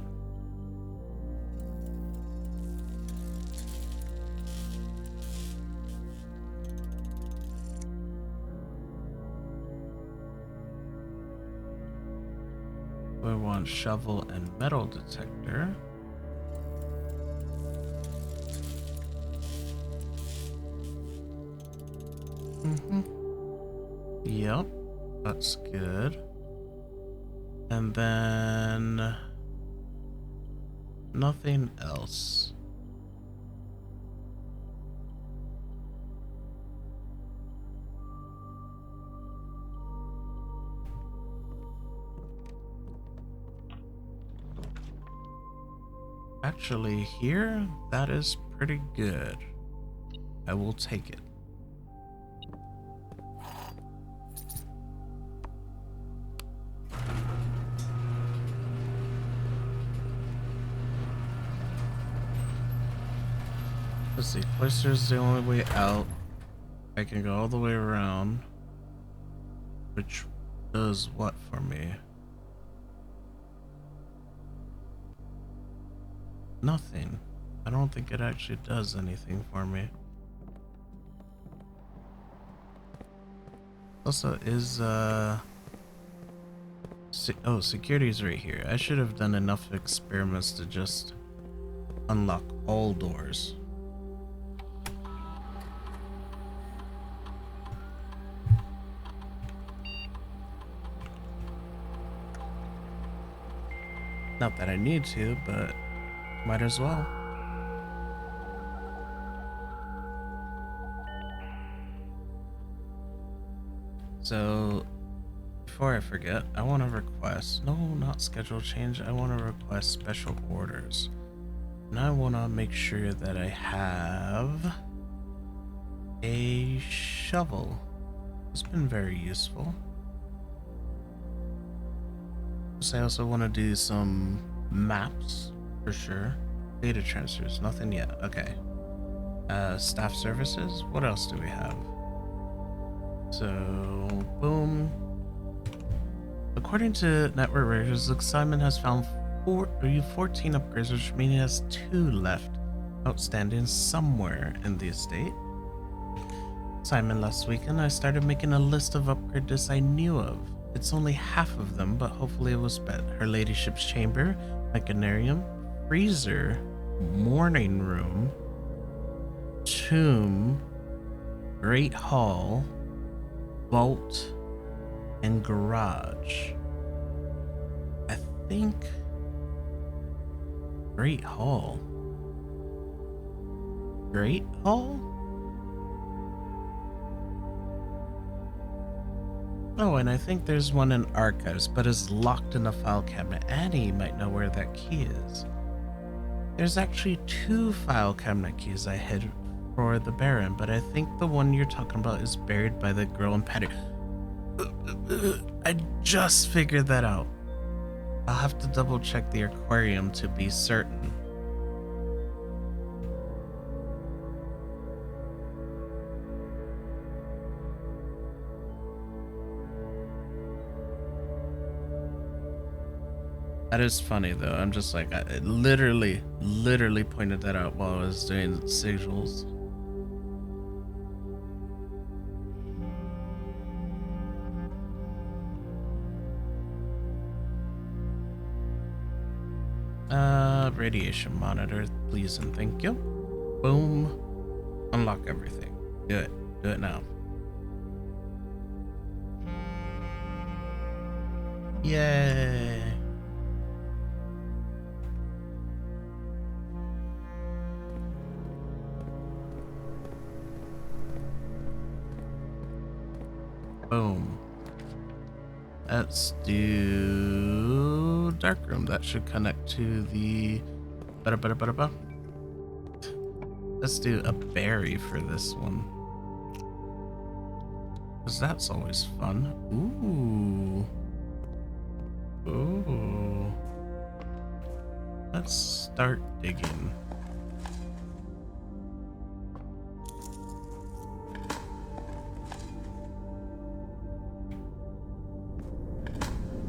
We want shovel and metal detector. Yep, that's good. And then nothing else. Actually, here, that is pretty good. I will take it. Let's see, Cloister's the only way out. I can go all the way around. Which does what for me? Nothing. I don't think it actually does anything for me. Also, is oh, security's right here. I should have done enough experiments to just unlock all doors. Not that I need to, but might as well. So, before I forget, I want to request, no, not schedule change, I want to request special orders. And I want to make sure that I have a shovel. It's been very useful. So I also want to do some maps for sure. Data transfers, nothing yet. Okay. Staff services. What else do we have? So, boom. According to network records, Simon has found 14 upgrades, which means he has 2 left outstanding somewhere in the estate. Simon, last weekend I started making a list of upgrades I knew of. It's only half of them, but hopefully it was bet. Her ladyship's chamber, mechanarium, freezer, morning room, tomb, great hall, vault, and garage. I think Great Hall. Great Hall? Oh, and I think there's one in archives, but is locked in a file cabinet. Annie might know where that key is. There's actually 2 file cabinet keys I hid for the Baron, but I think the one you're talking about is buried by the girl in Patty. I just figured that out. I'll have to double check the aquarium to be certain. That is funny though. I'm just like, I literally pointed that out while I was doing sigils. Radiation monitor, please and thank you. Boom. Unlock everything. Do it. Do it now. Yay. Boom. Let's do darkroom. That should connect to the Let's do a berry for this one, because that's always fun. Ooh. Let's start digging.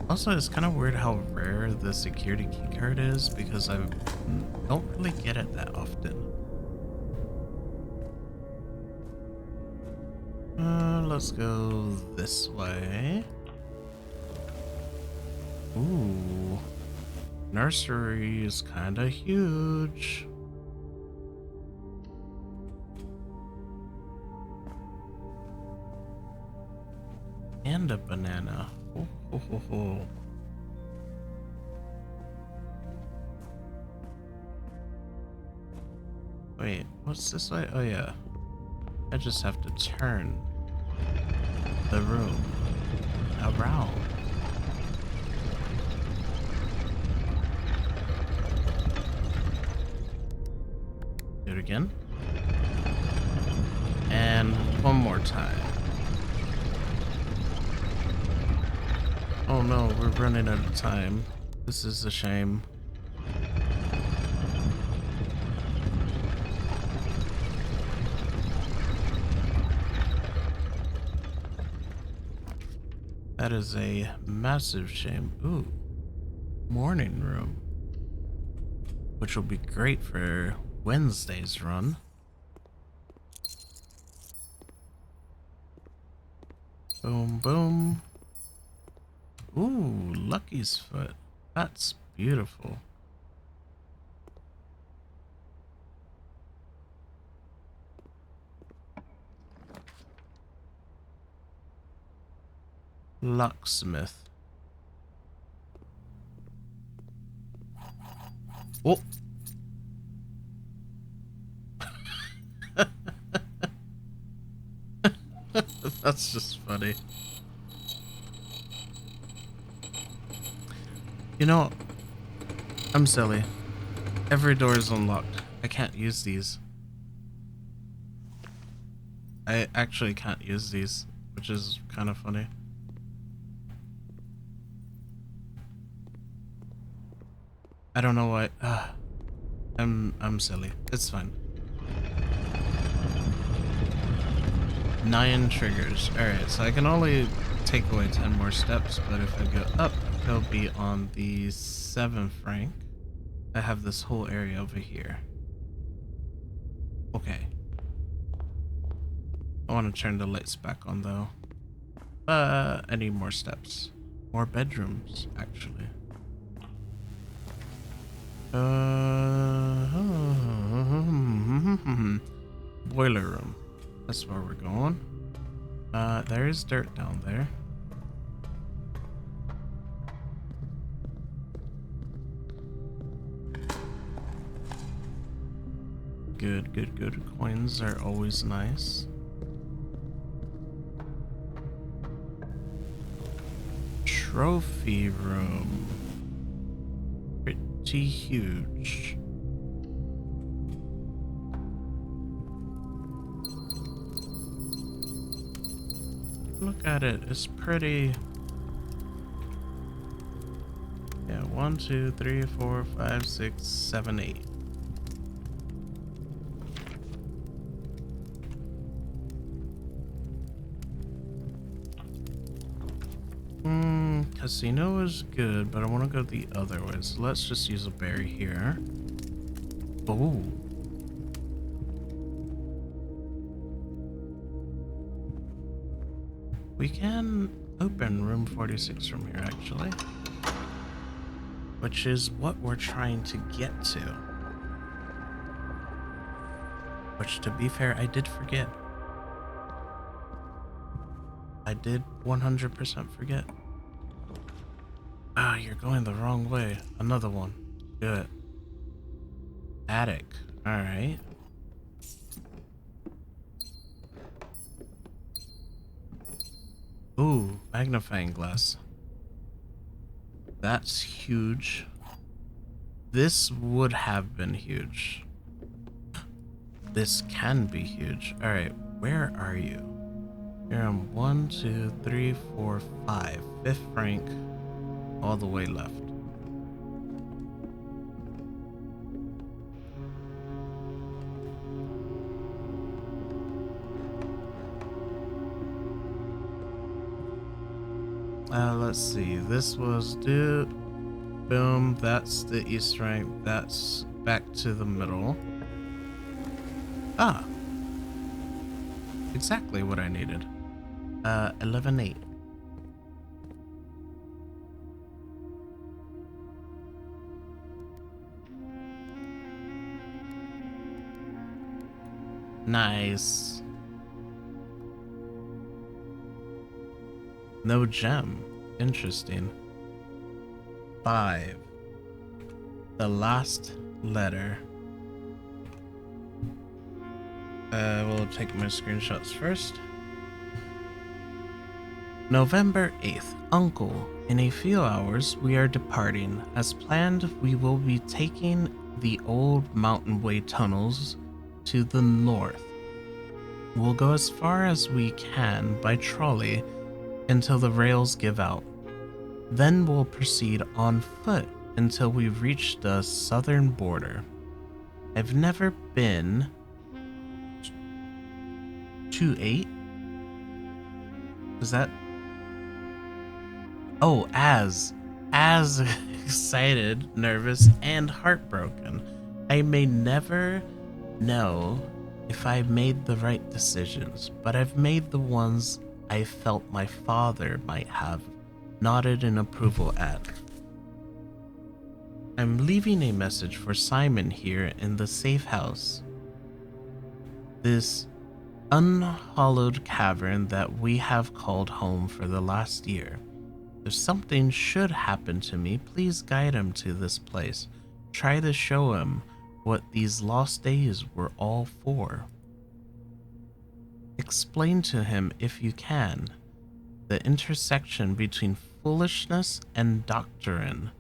Also, it's kind of weird how rare the security keycard is, because I don't really get it that often. Let's go this way. Ooh. Nursery is kind of huge. And a banana. Oh. Wait, what's this way? Oh yeah. I just have to turn the room around. Do it again. And one more time. Oh no, we're running out of time. This is a shame. That is a massive shame. Ooh, morning room, which will be great for Wednesday's run. Boom, boom. Ooh, Lucky's foot. That's beautiful. Locksmith. Oh. That's just funny. You know, I'm silly. Every door is unlocked. I can't use these. I actually can't use these, which is kind of funny. I don't know why. I'm silly. It's fine. 9 triggers. Alright, so I can only take away 10 more steps, but if I go up, they'll be on the 7th rank. I have this whole area over here. Okay. I want to turn the lights back on though. I need more steps. More bedrooms, actually. Boiler room. That's where we're going. There is dirt down there. Good, good, good. Coins are always nice. Trophy room. Pretty huge. Look at it. It's pretty. Yeah, 1, 2, 3, 4, 5, 6, 7, 8. Casino is good, but I want to go the other way. So let's just use a berry here. Oh. We can open room 46 from here, actually. Which is what we're trying to get to. Which, to be fair, I did forget. I did 100% forget. Ah, you're going the wrong way. Another one. Good. Attic. Alright. Ooh, magnifying glass. That's huge. This would have been huge. This can be huge. Alright, where are you? You're on 1, 2, 3, 4, 5. 5th rank. All the way left. Let's see. This was boom. That's the east rank. That's back to the middle. Ah, exactly what I needed. 11-8. Nice. No gem. Interesting. 5. The last letter. We'll take my screenshots first. November 8th. Uncle, in a few hours we are departing. As planned, we will be taking the old Mountain Way tunnels to the north. We'll go as far as we can by trolley until the rails give out. Then we'll proceed on foot until we reach the southern border. I've never been to 8. Is that? Oh, as excited, nervous, and heartbroken. I may never know if I made the right decisions, but I've made the ones I felt my father might have nodded in approval at. I'm leaving a message for Simon here in the safe house. This unhallowed cavern that we have called home for the last year. If something should happen to me, please guide him to this place. Try to show him what these lost days were all for. Explain to him, if you can, the intersection between foolishness and doctrine,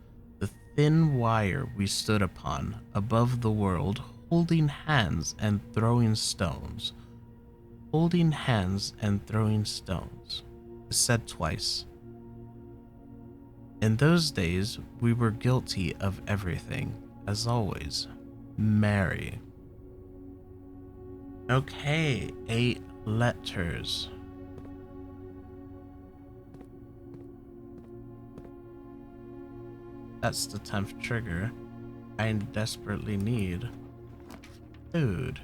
the thin wire we stood upon above the world, holding hands and throwing stones. Holding hands and throwing stones, said twice. In those days, we were guilty of everything, as always. Mary. Okay, 8 letters. That's the 10th trigger. I desperately need food.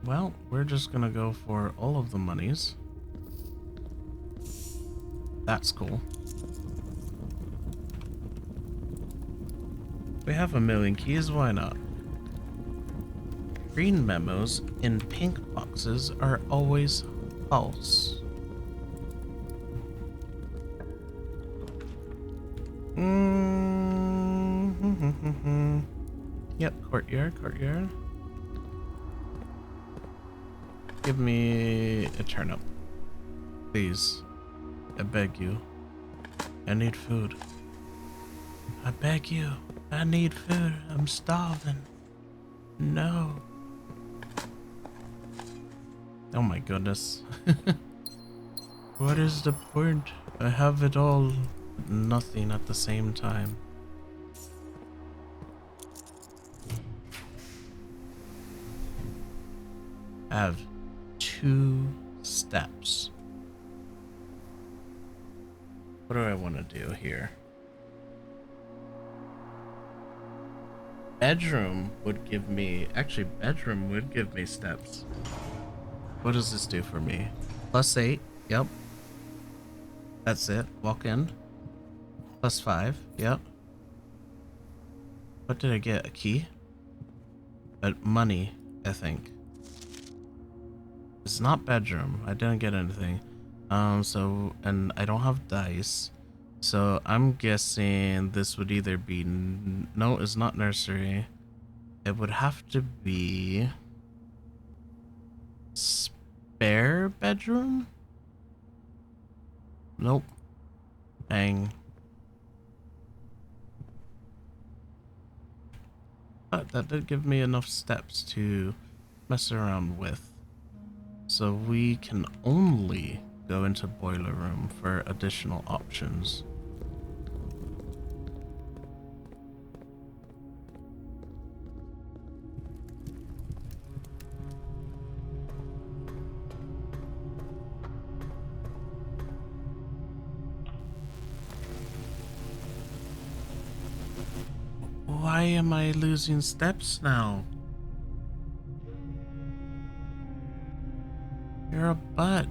Well, we're just gonna go for all of the monies. That's cool. We have 1,000,000 keys, why not? Green memos in pink boxes are always false. Yep, courtyard. Give me a turnip. Please. I beg you. I need food. I beg you. I need food. I'm starving. No. Oh my goodness. What is the point? I have it all. Nothing at the same time. I have 2 steps. What do I want to do here? Bedroom would give me... Actually, bedroom would give me steps. What does this do for me? +8. Yep. That's it. Walk in. +5. Yep. What did I get? A key? Money, I think. It's not bedroom. I didn't get anything. And I don't have dice. So I'm guessing this would either be... No, it's not nursery. It would have to be... spare bedroom? Nope. Dang. But that did give me enough steps to mess around with. So we can only go into boiler room for additional options. Why am I losing steps now? You're a butt.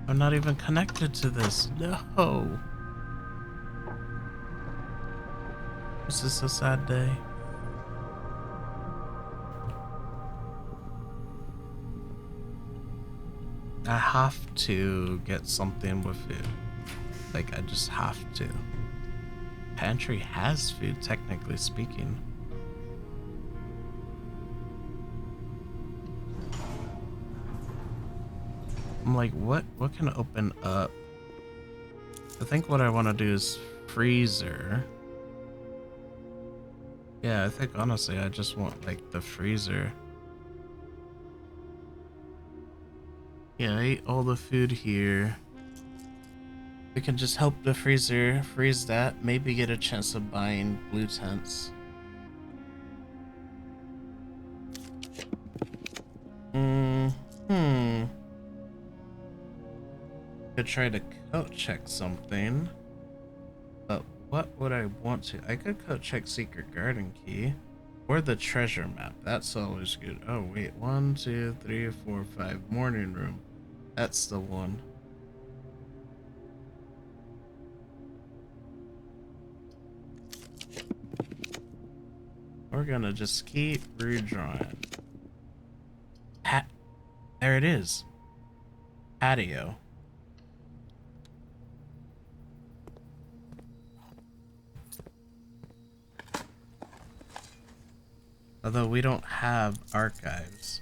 I'm not even connected to this. No. Is this a sad day? I have to get something with it. Like, I just have to. Pantry has food, technically speaking. I'm like, what can open up? I think what I want to do is freezer. Yeah, I think honestly I just want like the freezer. Yeah, I ate all the food here. We can just help the freezer freeze that. Maybe get a chance of buying blue tents. Could try to code check something. But what would I want to? I could code check secret garden key. Or the treasure map. That's always good. Oh wait, 1, 2, 3, 4, 5. Morning room. That's the one. we're gonna just keep redrawing. There it is. Patio. Although we don't have archives.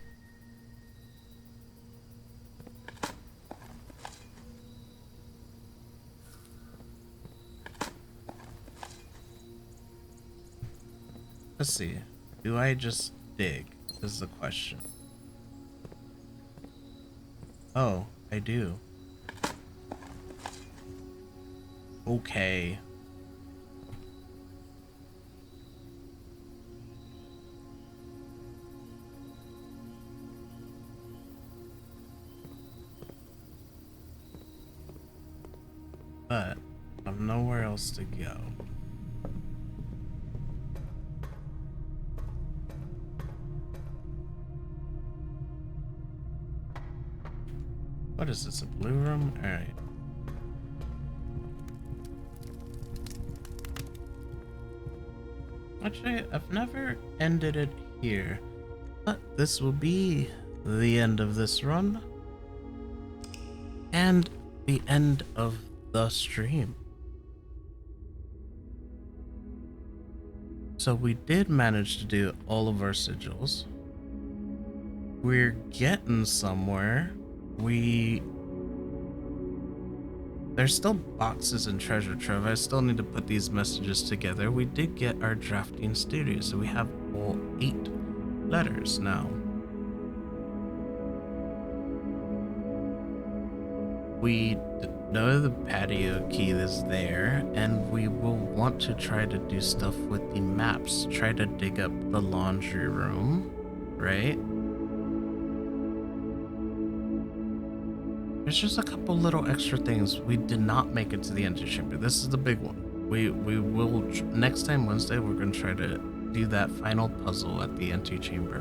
Let's see. Do I just dig? Is the question. Oh, I do. Okay. But I've nowhere else to go. What is this, a blue room? Alright. Actually, I've never ended it here. But this will be the end of this run. And the end of the stream. So we did manage to do all of our sigils. We're getting somewhere. There's still boxes and treasure trove. I still need to put these messages together. We did get our drafting studio, so we have all 8 letters now. We know the patio key is there, and we will want to try to do stuff with the maps. Try to dig up the laundry room, right? There's just a couple little extra things. We did not make it to the antechamber. This is the big one. We will, next time Wednesday, we're going to try to do that final puzzle at the antechamber.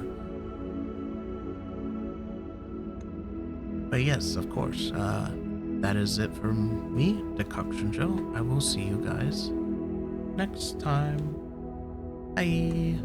But yes, of course, that is it for me, Decoction Joe. I will see you guys next time. Bye.